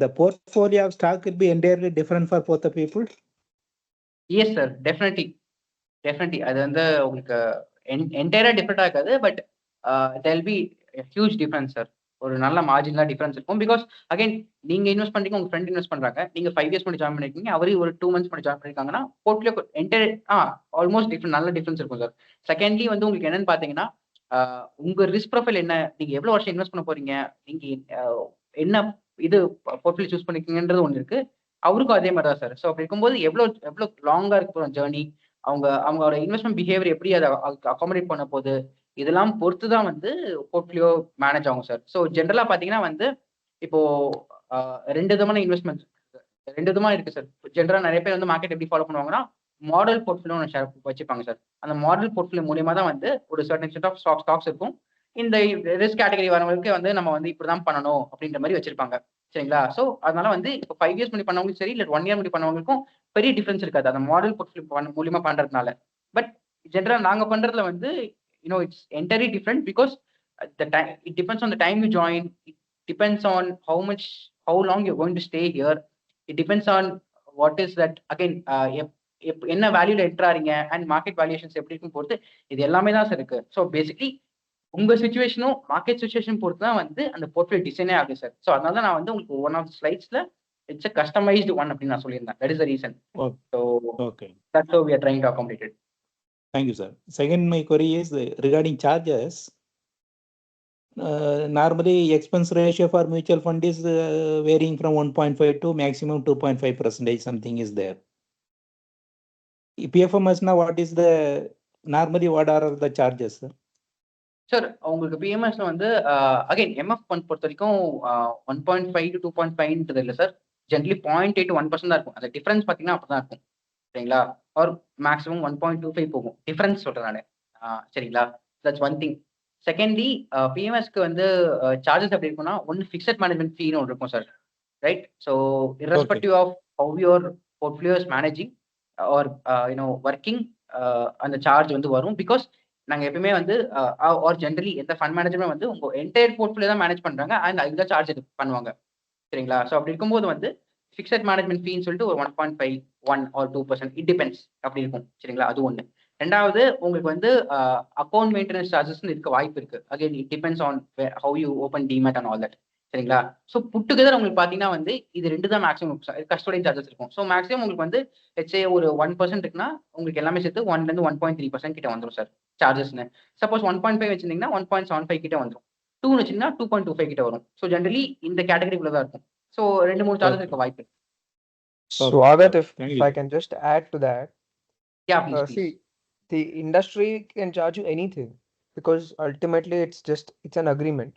The portfolio of stock will be entirely different for both the people. Yes sir. Definitely. அது வந்து உங்களுக்கு என்டையரா டிஃபரெண்டா இருக்காது. But there will be huge difference sir. ஒரு நல்ல மார்ஜினலா டிஃபரன்ஸ் இருக்கும். பிகாஸ் அகைன் நீங்க இன்வெஸ்ட் பண்றீங்க, உங்க ஃப்ரெண்ட் இன்வெஸ்ட் பண்றாங்க. நீங்க 5 இயர்ஸ் முன்னாடி ஜாயின் பண்ணிருக்கீங்க, அவரு ஒரு 2 மந்த்ஸ் முன்னாடி ஜாயின் பண்ணிருக்காங்கன்னா, போர்ட்ஃபோலியோ என்டையர் ஆல்மோஸ்ட் நல்ல டிஃபரன்ஸ் இருக்கும் சார். செகண்ட்லி வந்து உங்களுக்கு என்னன்னு பாத்தீங்கன்னா, உங்க ரிஸ்க் ப்ரொஃபைல் என்ன, நீங்க எவ்வளவு வருஷம் இன்வெஸ்ட் பண்ண போறீங்க, நீங்க என்ன இது போர்ட்ஃபோலியோ சூஸ் பண்ணிருக்கீங்கன்றது ஒண்ணு இருக்கு. அவருக்கும் அதே மாதிரி தான் சார். ஸோ அப்படி இருக்கும்போது எவ்வளவு லாங்கா இருக்க போற ஜேர்னி, அவங்களோட இன்வெஸ்ட்மென்ட் பிஹேவியர் எப்படி அதை அகாமடேட் பண்ண போகுது, இதெல்லாம் பொறுத்து தான் வந்து போர்ட்ஃபோலியோ மேனேஜ் ஆகும் சார். ஸோ ஜென்ரலா பாத்தீங்கன்னா வந்து இப்போ 2 விதமான இன்வெஸ்ட்மெண்ட் 2 விதமா இருக்கு சார். ஜென்ரலா நிறைய பேர் வந்து மார்க்கெட் எப்படி ஃபாலோ பண்ணுவாங்கன்னா, மாடல் போர்ட்ஃபோலியோ ஷேர் வச்சுப்பாங்க சார். அந்த மாடல் போர்ட்ஃபோலியோ மூலியமா தான் வந்து ஒரு சர்டன் செட் ஆஃப் ஸ்டாக்ஸ் இருக்கும். இந்த ரிஸ்க் கேட்டகரி வரவங்களுக்கு வந்து நம்ம வந்து இப்படிதான் பண்ணணும் அப்படின்ற மாதிரி வச்சிருப்பாங்க. சரிங்களா? ஸோ அதனால வந்து இப்போ 5 இயர்ஸ் முன்னாடி பண்ணவங்களுக்கும் சரி, இல்ல 1 இயர் முன்னாடி பண்ணவங்களுக்கும் பெரிய டிஃபரன்ஸ் இருக்காது. அந்த மாடல் போர்ட்ஃபோலியோ மூலியமா பண்றதுனால. பட் ஜென்ரலா நாங்க பண்றதுல வந்து it's entirely different. Because it depends on the time you join. It depends on how long you going to stay here. It depends on what is that again என்ன வேல்யூல என்ட்ராறீங்க and market valuations எப்படி இருக்கும் பொறுத்து இது எல்லாமே தான் sir இருக்கு. So basically உங்க சிச்சுவேஷனும் market situation பொறுத்து தான் வந்து அந்த போர்ட்ஃபோலியோ டிசைனே ஆகுது சார். ஸோ அதனால தான் நான் வந்து உங்களுக்கு ஒன் ஆஃப் ஸ்லைட்ஸ்ல இட்ஸ் a customized one அப்படின்னு நான் சொல்லியிருந்தேன். That is the reason. So Okay. that's how we are trying to accommodate it. Thank you, sir. Second, my query is regarding charges. Normally, expense ratio for mutual fund is varying from 1.5 to maximum 2.5%. Something is there. PFMS now, normally what are the charges, sir? Sir உங்களுக்கு பிஎம்எஸ்ல வந்து again MF fund பொறுத்த வரைக்கும் 1.5 to 2.5 இல்லை sir. Generally 0.8 to 1% தான் இருக்கும். அந்த difference பார்த்தீங்கன்னா அப்படிதான் இருக்கும். சரிங்களா? ஆர் மேக்ஸிமம் 1.25 போகும். டிஃபரன்ஸ் சொல்றேன் நான். சரிங்களா? That's one thing. செகண்ட்லி பிஎம்எஸ்க்கு வந்து சார்ஜஸ் எப்படி இருக்கும்னா, ஒன்று ஃபிக்ஸட் மேனேஜ்மெண்ட் ஃபீன்னு ஒன்று இருக்கும் சார். Right? So irrespective of how your portfolio is managing or working, அந்த சார்ஜ் வந்து வரும். பிகாஸ் நாங்க எப்பயுமே வந்து ஆர் ஜென்ரலி எந்த ஃபண்ட் மேனேஜருமே வந்து உங்க என்டையர் போர்ட்ஃபோலியோ தான் மேனேஜ் பண்றாங்க அண்ட் அதுக்கு தான் சார்ஜ் பண்ணுவாங்க. சரிங்களா? ஸோ அப்படி இருக்கும்போது வந்து ஃபிக்ஸட் மேனேஜ்மெண்ட் ஃபீன்னு சொல்லிட்டு ஒரு 1.5, 1 or 2%, இட் டிபெண்ட்ஸ் அப்படி இருக்கும். சரிங்களா? அது ஒன்று. ரெண்டாவது உங்களுக்கு வந்து அக்கௌண்ட் மெயின்டெனன்ஸ் சார்ஜஸ் இருக்க வாய்ப்பு இருக்கு. Again it depends on how you open demat and all that. சரிங்களா? ஸோ புட் டுகெதர் உங்களுக்கு பார்த்தீங்கன்னா வந்து இது 2 தான் மேக்ஸிமம் கஸ்டோடியன் சார்ஜஸ் இருக்கும். ஸோ மேக்ஸிமம் உங்களுக்கு வந்து லெட்ஸ் சே ஒரு 1% இருக்குன்னா உங்களுக்கு எல்லாமே சேர்த்து 1 to 1.3% கிட்ட வந்துடும் சார் சார்ஜஸ்னு. சப்போஸ் 1.5 வச்சிருந்தீங்கன்னா 1.75 கிட்ட வந்துடும். 2 வச்சிருந்தீங்கன்னா 2.25 கிட்ட வரும். ஸோ ஜென்ரலி இந்த கேட்டகரிக்குள்ள தான் இருக்கும். ஸோ 2-3 சார்ஜஸ் இருக்க வாய்ப்பு இருக்கு. Swagath, if I can just add to that. Yeah, please. See, the industry can charge you anything because ultimately it's an agreement,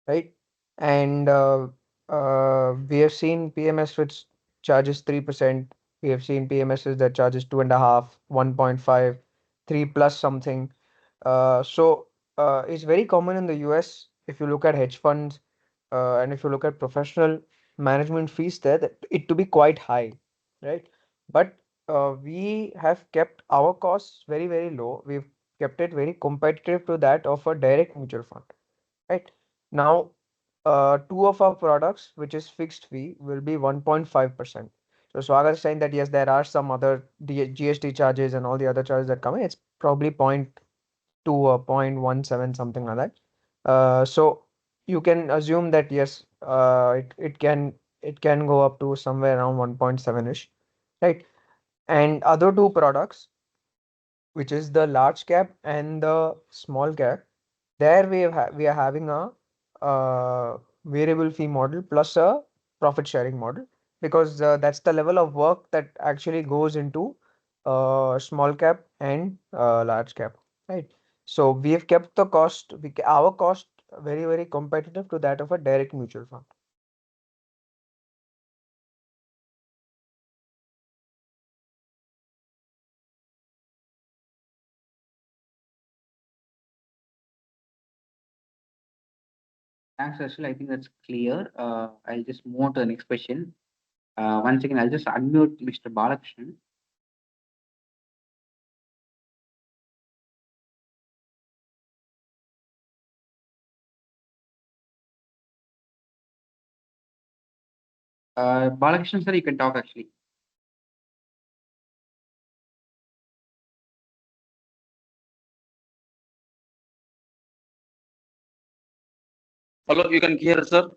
right? And we have seen PMS which charges 3%. We have seen PMSs that charges 2.5, 1.5, 3 plus something. So it's very common in the US if you look at hedge funds and if you look at professional management fees there, that it to be quite high, right? But we have kept our costs very, very low. We've kept it very competitive to that of a direct mutual fund, right? Now, two of our products, which is fixed fee, will be 1.5%. So Swagath is saying that yes, there are some other GST charges and all the other charges that come in. It's probably 0.2 or 0.17, something like that. So you can assume that yes, it can go up to somewhere around 1.7-ish, right? And other two products, which is the large cap and the small cap, there we are having a variable fee model plus a profit sharing model, because that's the level of work that actually goes into small cap and large cap, right? So we have kept the cost, our cost very, very competitive to that of a direct mutual fund. Thanks, Harshil. I think that's clear. I'll just move on to the next question. Once again, I'll just unmute Mr. Balakrishnan. Balakrishnan sir, you can talk actually. Hello, you can hear, sir?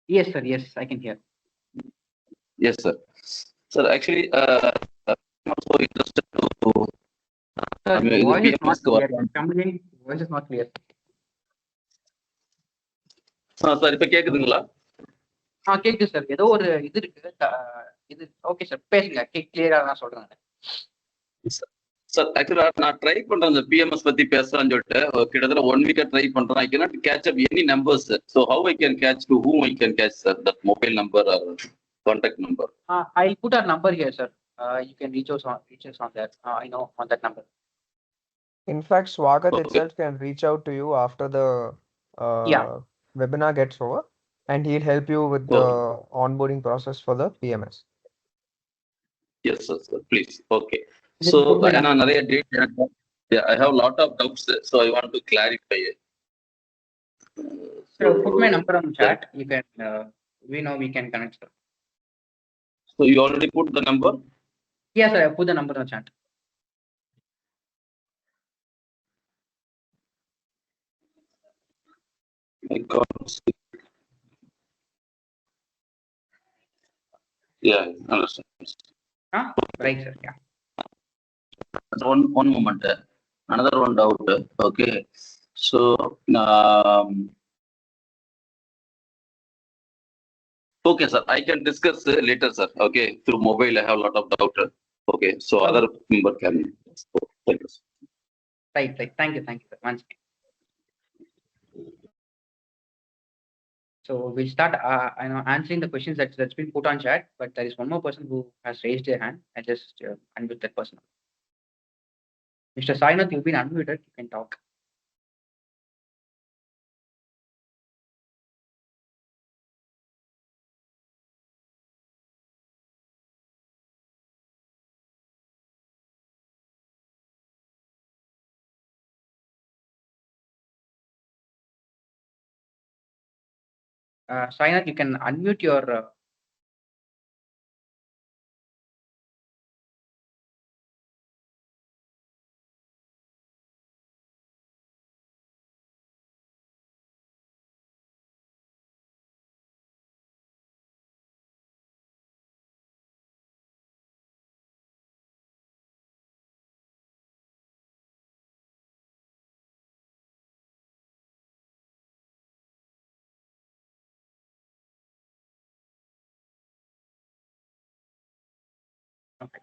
Yes, sir. Yes, I can hear. Yes, sir. Sir, actually, I'm also interested to. Sir, the voice is not PMS clear. government. Coming in, voice is not clear. Sir இப்ப கேக்குதுங்களா? கேக்குது sir. ஏதோ ஒரு இது இருக்கு. இது okay sir, பேசுங்க. கிளியரா நான் சொல்றேன். சார் ஆக்சுவலா நான் ட்ரை பண்றேன் இந்த பிஎம்எஸ் பத்தி பேசலாம்னு சொல்லிட்டு கிட்டத்தட்ட 1 வீக்கா ட்ரை பண்றேன். ஐ cannot catch up any numbers. So how I can catch, to whom I can catch, sir, that mobile number or contact number? I'll put our number here, sir. You can reach us on that. I know on that number. In fact, Swagath Okay. itself can reach out to you after the webinar gets over, and he'll help you with the onboarding process for the PMS. Yes, sir, please. Okay. So I have a lot of doubts, so I want to clarify it. So put my number on chat. You can. We know we can connect, sir. So you already put the number? Yes, sir. I put the number on chat. I can't see. Yeah, understand. Right, sir. Yeah. One moment. Another one doubt. Okay. So okay, sir. I can discuss later, sir. Okay. Through mobile, I have a lot of doubt. Okay. So other member can. Thank you, sir. Right. Thank you, sir. Once again. So we'll start. Answering the questions that's been put on chat. But there is one more person who has raised their hand. I just unmute that person. Mr. Sainath, you've been unmuted. You can talk. Sainath, you can unmute your. Okay.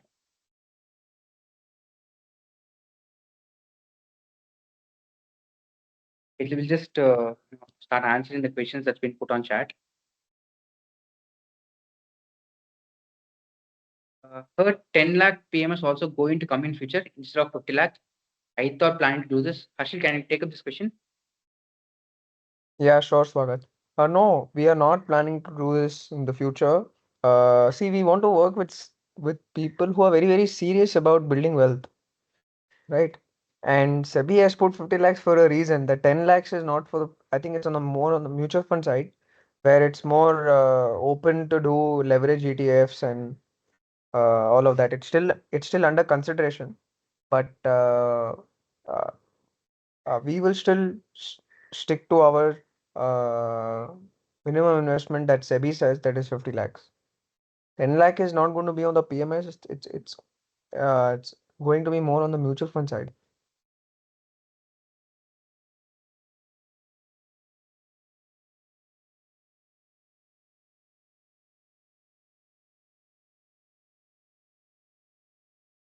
It will just start answering the questions that's been put on chat. Heard 10 lakh PMS also going to come in future instead of 50 lakh. I thought planning to do this. Harshil, can you take up this question? Yeah, sure, Swagath. No, we are not planning to do this in the future. See, we want to work with people who are very, very serious about building wealth, right? And SEBI has put 50 lakhs for a reason. The 10 lakhs is not for the, I think it's on the more on the mutual fund side, where it's more open to do leverage ETFs and all of that. It's still under consideration, but uh, we will still stick to our minimum investment that SEBI says, that is 50 lakhs. 10 lakh is not going to be on the PMS. It's going to be more on the mutual fund side.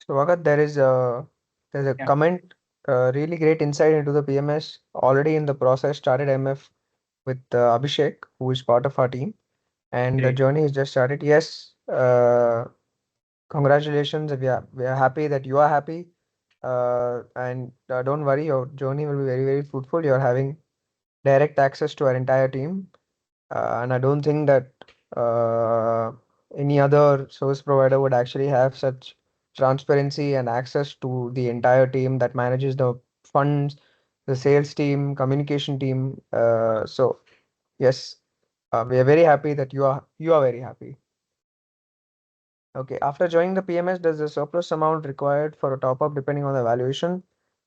So Swagath, there's a Yeah. comment, really great insight into the PMS. Already in the process, started MF with Abhishek, who is part of our team, and the Great. journey is just started. Yes, congratulations. We are happy that you are happy, and don't worry, your journey will be very, very fruitful. You're having direct access to our entire team, and I don't think that any other service provider would actually have such transparency and access to the entire team that manages the funds, the sales team, communication team. So yes, we are very happy that you are very happy. Okay, after joining the PMS, does the surplus amount required for a top up depending on the valuation?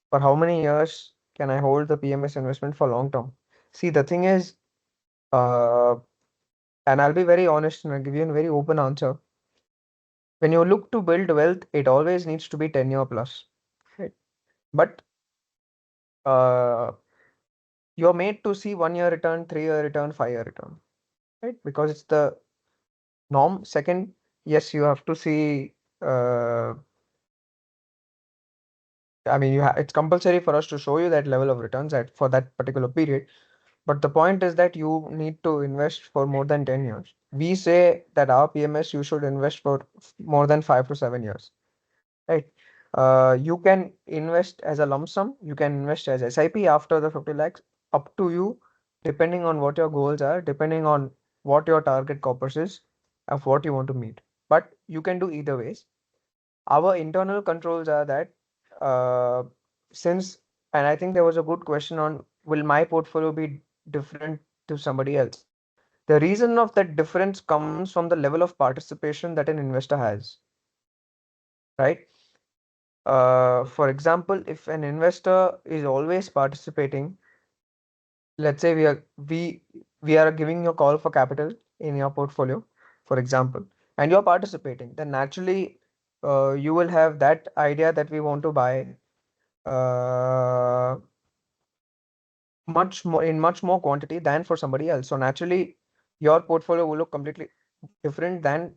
For how many years can I hold the PMS investment for long term? See, the thing is, and I'll be very honest and I'll give you a very open answer. When you look to build wealth, it always needs to be 10-year plus. Right? But you're made to see 1 year return, 3-year return, 5-year return. Right? Because it's the norm. Second, yes, you have to see I mean, it's compulsory for us to show you that level of returns for that particular period. But the point is that you need to invest for more than 10 years. We say that our PMS, you should invest for more than 5 to 7 years. Right? You can invest as a lump sum. You can invest as SIP after the 50 lakhs, up to you, depending on what your goals are, depending on what your target corpus is, of what you want to meet. But you can do either ways. Our internal controls are that since, and I think there was a good question on, will my portfolio be different to somebody else? The reason of that difference comes from the level of participation that an investor has, right? For example, if an investor is always participating, let's say we are giving you a call for capital in your portfolio, for example, and you're participating, then naturally you will have that idea that we want to buy uh, much more quantity than for somebody else. So naturally, your portfolio will look completely different than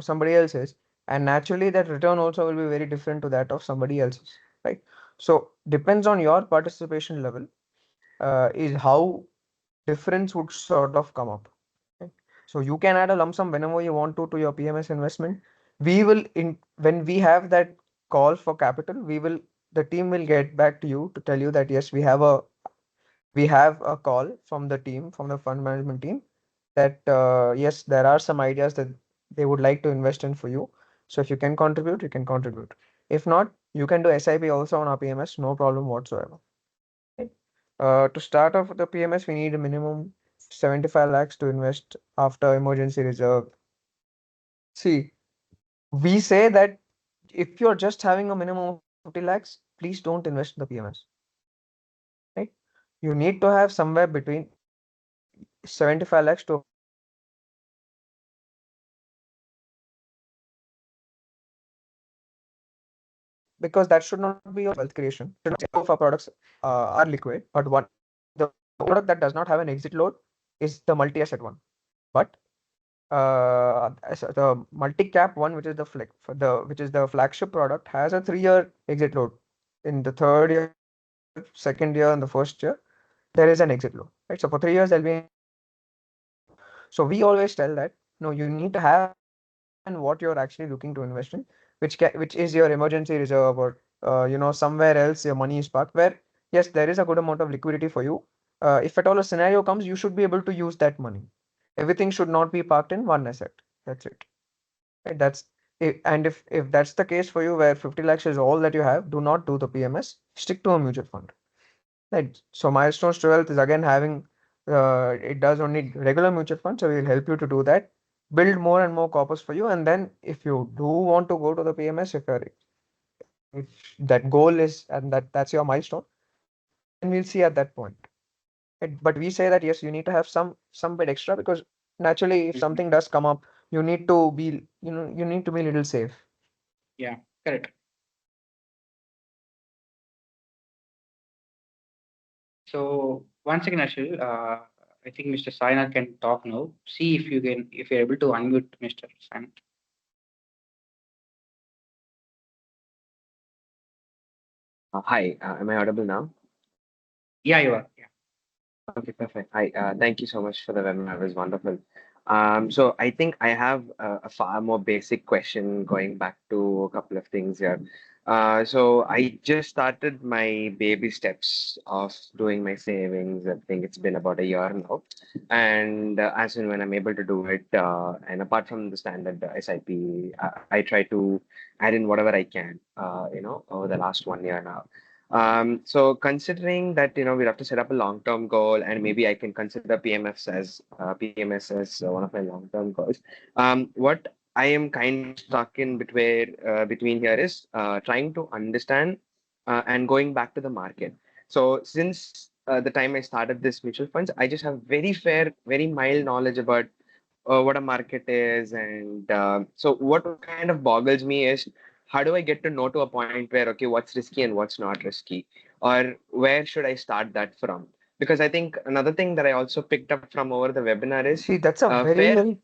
somebody else's, and naturally that return also will be very different to that of somebody else's, right? So depends on your participation level, is how difference would sort of come up. Okay? So you can add a lump sum whenever you want to your PMS investment. We will when we have that call for capital, the team will get back to you to tell you that yes, we have a call from the team, from the fund management team, that yes, there are some ideas that they would like to invest in for you. So if you can contribute, you can contribute. If not, you can do SIP also on our PMS, no problem whatsoever. Okay. To start off with the PMS, we need a minimum 75 lakhs to invest after emergency reserve. See, we say that if you're just having a minimum of 50 lakhs, please don't invest in the PMS. Right? You need to have somewhere between 75 lakhs to because that should not be your wealth creation. All of our products are liquid, but the product that does not have an exit load is the multi-asset one. But the multi-cap one, which is the flagship product, has a 3-year exit load. In the 3rd year, 2nd year, and the 1st year, there is an exit load. Right? So for 3 years, there'll be. So we always tell that no, you need to have and what you're actually looking to invest in, which is your emergency reserve or somewhere else your money is parked, where yes, there is a good amount of liquidity for you, if at all a scenario comes, you should be able to use that money. Everything should not be parked in one asset. That's it. Right? And if that's the case for you, where 50 lakhs is all that you have, do not do the PMS. Stick to a mutual fund. Right. So Milestones2Wealth is again having, it does only regular mutual funds, so we'll help you to do that. Build more and more corpus for you, and then if you do want to go to the PMS, if that goal is and that's your milestone, then we'll see at that point. But we say that yes, you need to have some bit extra, because naturally, if something does come up, you need to be a little safe. Yeah, correct. So once again, Harshil, I think Mr. Sainath can talk now. See if you're able to unmute Mr. Sainath. Hi, am I audible now? Yeah, you are. Yeah. Okay, perfect. Hi, thank you so much for the webinar. It was wonderful. So I think I have a far more basic question going back to a couple of things here. So I just started my baby steps of doing my savings. I think it's been about a year now. And as and when I'm able to do it, and apart from the standard SIP, I try to add in whatever I can, over the last 1 year now. So considering that, we'll have to set up a long-term goal, and maybe I can consider PMS as one of my long-term goals. What I am kind of stuck in between here is trying to understand and going back to the market. So since the time I started this mutual funds, I just have very mild knowledge about what a market is, and so what kind of boggles me is, how do I get to know to a point where, okay, what's risky and what's not risky, or where should I start that from? Because I think another thing that I also picked up from over the webinar is, See, that's a very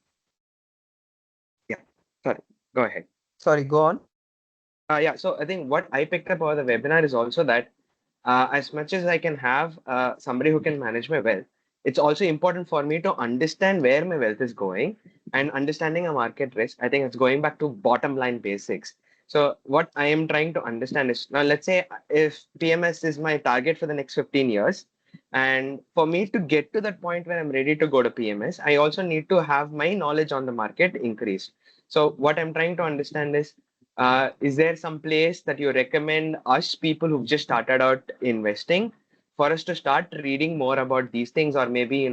sorry, go ahead. Sorry, go on. Yeah, so I think what I picked up over the webinar is also that as much as I can have somebody who can manage my wealth, it's also important for me to understand where my wealth is going, and understanding a market risk. I think it's going back to bottom line basics. So what I am trying to understand is, now let's say if PMS is my target for the next 15 years, and for me to get to that point where I'm ready to go to PMS, I also need to have my knowledge on the market increased. So what I'm trying to understand is there some place that you recommend us people who've just started out investing for us to start reading more about these things? Or maybe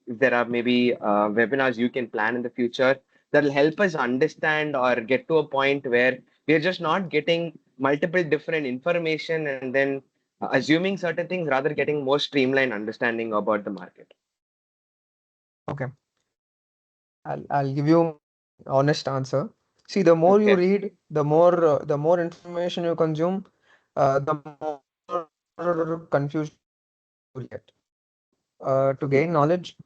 if there are webinars you can plan in the future that'll help us understand or get to a point where we're just not getting multiple different information and then assuming certain things, rather getting more streamlined understanding about the market. Okay, I'll give you honest answer. See, the more you Okay. read, the more information you consume, the more confused you will get. To gain knowledge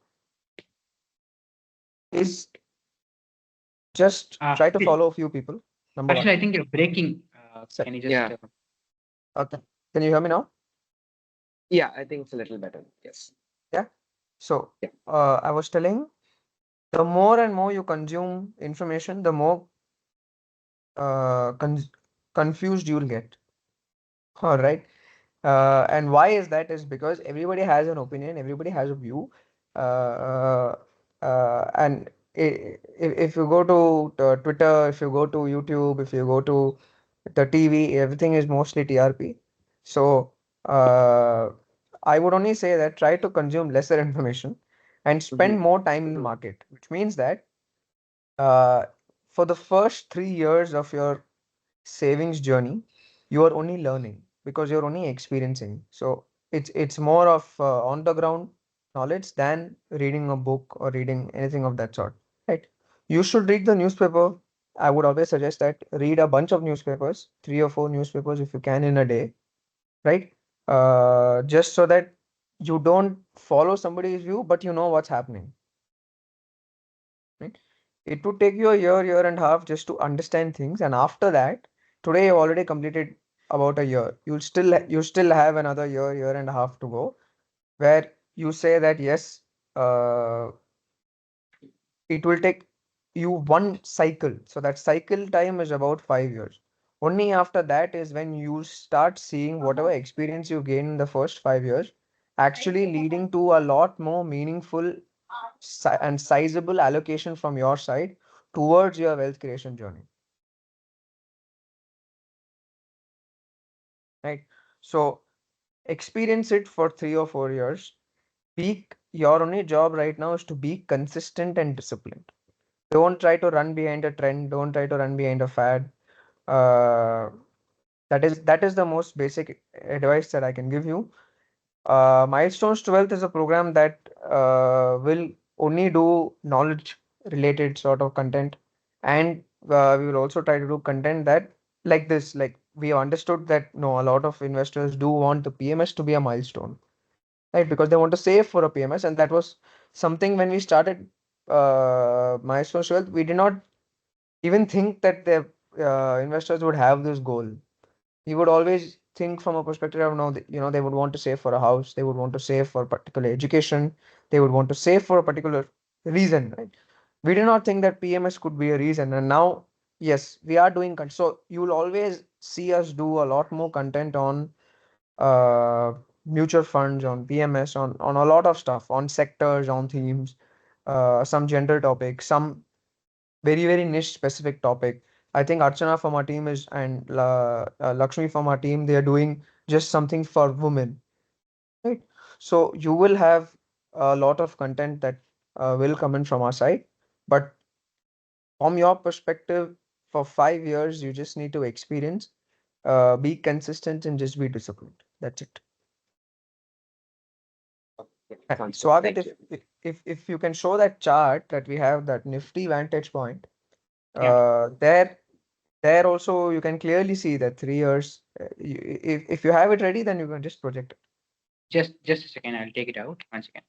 is just try to follow a few people. Number Actually, one. I think you're breaking. Sir, Can you just? Yeah. Okay. Can you hear me now? Yeah, I think it's a little better. Yes. Yeah. So, Yeah. I was telling, the more and more you consume information, the more confused you'll get. All right. And why is that? Is because everybody has an opinion, everybody has a view. And if you go to Twitter, if you go to YouTube, if you go to the TV, everything is mostly TRP. So I would only say that try to consume lesser information and spend more time in the market, which means that for the first 3 years of your savings journey, you are only learning because you're only experiencing. So it's more of on the ground knowledge than reading a book or reading anything of that sort. Right? You should read the newspaper. I would always suggest that read a bunch of newspapers, 3 or 4 newspapers if you can in a day, right? Just so that you don't follow somebody's view, but you know what's happening. Right? It would take you a year and a half just to understand things, and after that, today you've already completed about a year. You still have another year and a half to go, where you say that yes, it will take you one cycle. So that cycle time is about 5 years. Only after that is when you start seeing whatever experience you gain in the first 5 years, actually leading to a lot more meaningful and sizable allocation from your side towards your wealth creation journey. Right? So experience it for 3 or 4 years. Your only job right now is to be consistent and disciplined. Don't try to run behind a trend. Don't try to run behind a fad. That is the most basic advice that I can give you. Milestones2Wealth is a program that will only do knowledge related sort of content, and we will also try to do content that like this. Like we understood that no, a lot of investors do want the PMS to be a milestone, right? Because they want to save for a PMS, and that was something when we started Milestones2Wealth, we did not even think that the investors would have this goal. We would always think from a perspective of no, they would want to save for a house, they would want to save for particular education, they would want to save for a particular reason, right? We did not think that PMS could be a reason, and now yes, we are doing so you will always see us do a lot more content on uh, mutual funds, on PMS, on a lot of stuff, on sectors, on themes, some gender topics, some very very niche specific topic. I think Archana from our team is and Lakshmi from our team, they are doing just something for women, right? So you will have a lot of content that will come in from our side, but from your perspective, for 5 years you just need to experience, be consistent, and just be disciplined. That's it. Sounds good. Swagath, Thank you. if you can show that chart that we have, that nifty vantage point, Yeah. there also you can clearly see that 3 years. If you have it ready, then you can just project it. Just a second, I'll take it out. 1 second.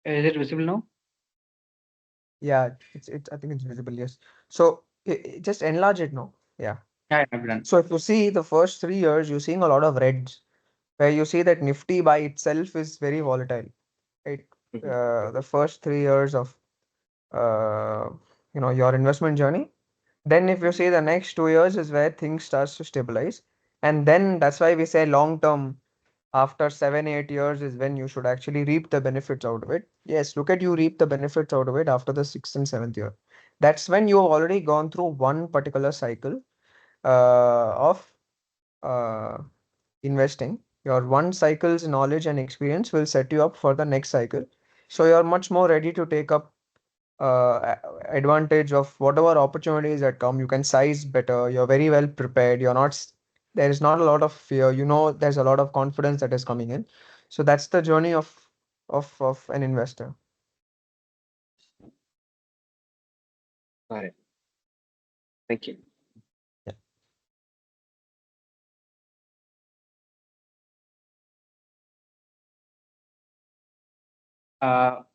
Is it visible now? Yeah, it's I think it's visible. Yes. So just enlarge it now. Yeah. Yeah, I've done. So if you see the first 3 years, you're seeing a lot of reds, where you see that Nifty by itself is very volatile, right? The first 3 years of your investment journey. Then if you see the next 2 years is where things starts to stabilize, and then that's why we say long term. After 7-8 years is when you should actually reap the benefits out of it. Yes, look at you reap the benefits out of it after the 6th and 7th year. That's when you have already gone through one particular cycle of investing. Your one cycle's knowledge and experience will set you up for the next cycle. So you're much more ready to take up advantage of whatever opportunities that come. You can size better. You're very well prepared. There is not a lot of fear. There's a lot of confidence that is coming in. So that's the journey of an investor. Got it. Thank you.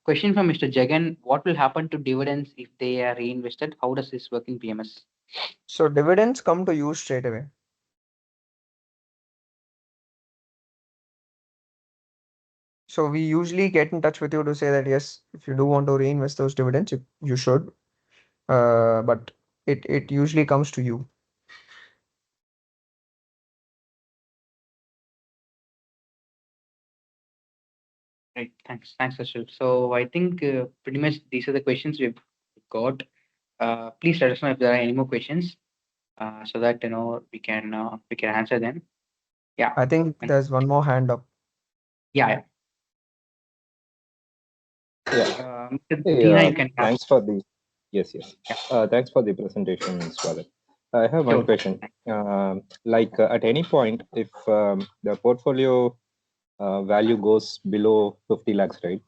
Question from Mr. Jagan: what will happen to dividends if they are reinvested? How does this work in PMS? So dividends come to you straight away. So we usually get in touch with you to say that yes, if you do want to reinvest those dividends, you should. But it usually comes to you. Right. Thanks, Harshil. So I think pretty much these are the questions we've got. Please let us know if there are any more questions, so that we can answer them. Yeah. I think there's one more hand up. Yeah. Yeah. Mr. Hey, Dina, you can thanks for the yes. Thanks for the presentation, Swagath. I have one Sure. question. At any point, if the portfolio value goes below 50 lakhs, right?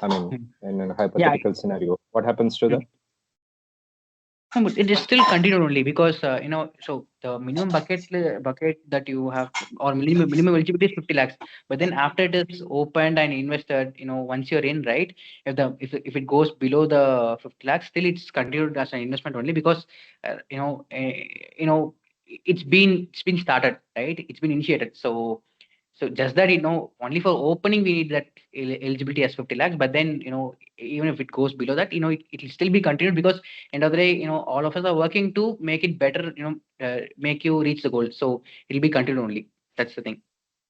I mean, in a hypothetical scenario, what happens to that? No, but it is still continued only because so the minimum bucket that you have or minimum eligibility is 50 lakhs. But then after it is opened and invested, once you're in, right? If it goes below the 50 lakhs, still it's continued as an investment only because it's been started, right? It's been initiated. So just that, only for opening we need that eligibility as 50 lakhs. But then, even if it goes below that, it will still be continued because end of the day, all of us are working to make it better, make you reach the goal. So it'll be continued only. That's the thing.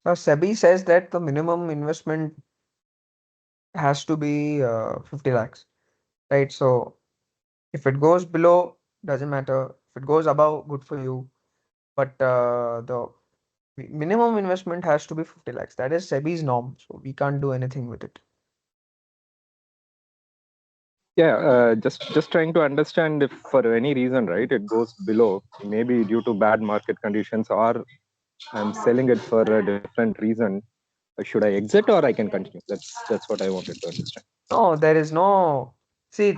Now, SEBI says that the minimum investment has to be 50 lakhs, right? So if it goes below, doesn't matter. If it goes above, good for you. But the minimum investment has to be 50 lakhs. That is SEBI's norm. So we can't do anything with it. Yeah, just trying to understand if for any reason, right, it goes below, maybe due to bad market conditions, or I'm selling it for a different reason. Should I exit or I can continue? That's what I wanted to understand. No, there is no. See,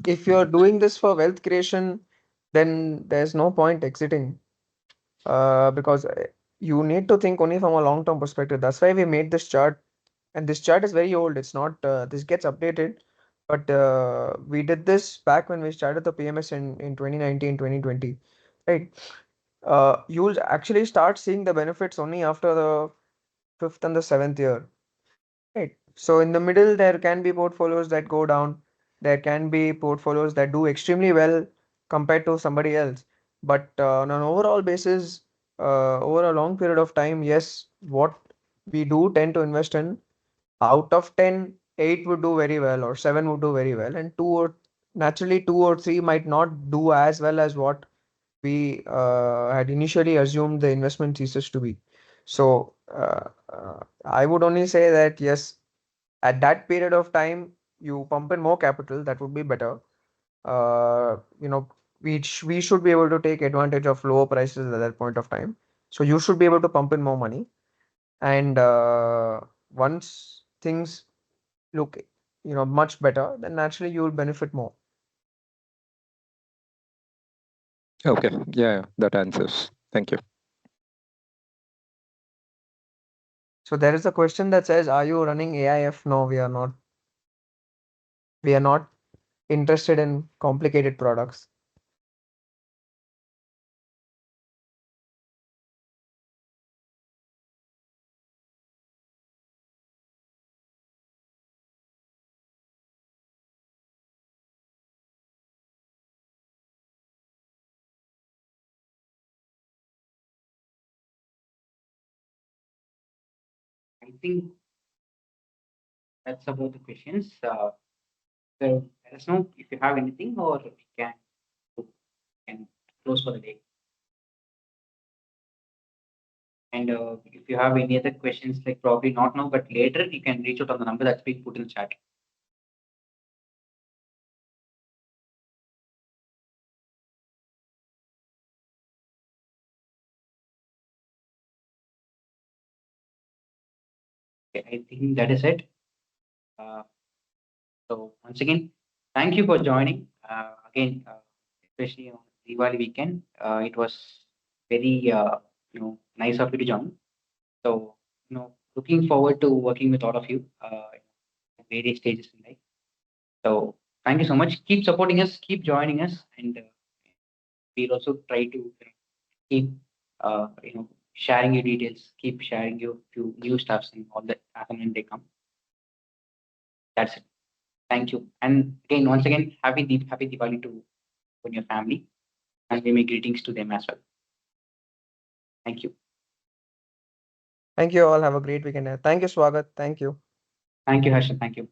if you're doing this for wealth creation, then there's no point exiting. Because you need to think only from a long-term perspective. That's why we made this chart, and this chart is very old. It's not this gets updated, but we did this back when we started the PMS in 2019, 2020, right? You'll actually start seeing the benefits only after the 5th and the 7th year, right? So in the middle, there can be portfolios that go down. There can be portfolios that do extremely well compared to somebody else. But on an overall basis, over a long period of time, yes, what we do tend to invest in, out of 10, 8 would do very well, or 7 would do very well, and naturally 2 or 3 might not do as well as what we had initially assumed the investment thesis to be. So I would only say that yes, at that period of time, you pump in more capital, that would be better. We should be able to take advantage of lower prices at that point of time. So you should be able to pump in more money. And once things look, much better, then naturally you will benefit more. Okay, yeah, that answers. Thank you. So there is a question that says, are you running AIF? No, we are not. We are not interested in complicated products. I think that's about the questions. So let us know if you have anything or we can close for the day. And if you have any other questions, like probably not now, but later, you can reach out on the number that's been put in the chat. Okay, I think that is it. So once again, thank you for joining. Again, especially on Diwali weekend, it was very nice of you to join. So looking forward to working with all of you at various stages in life. So thank you so much. Keep supporting us, keep joining us, and we'll also try to keep sharing your details, keep sharing your few new stuffs and all that as and when they come. That's it. Thank you. And again, once again, happy Diwali to you and your family, and we make greetings to them as well. Thank you. Thank you all. Have a great weekend. Thank you, Swagath. Thank you. Thank you, Harshil. Thank you.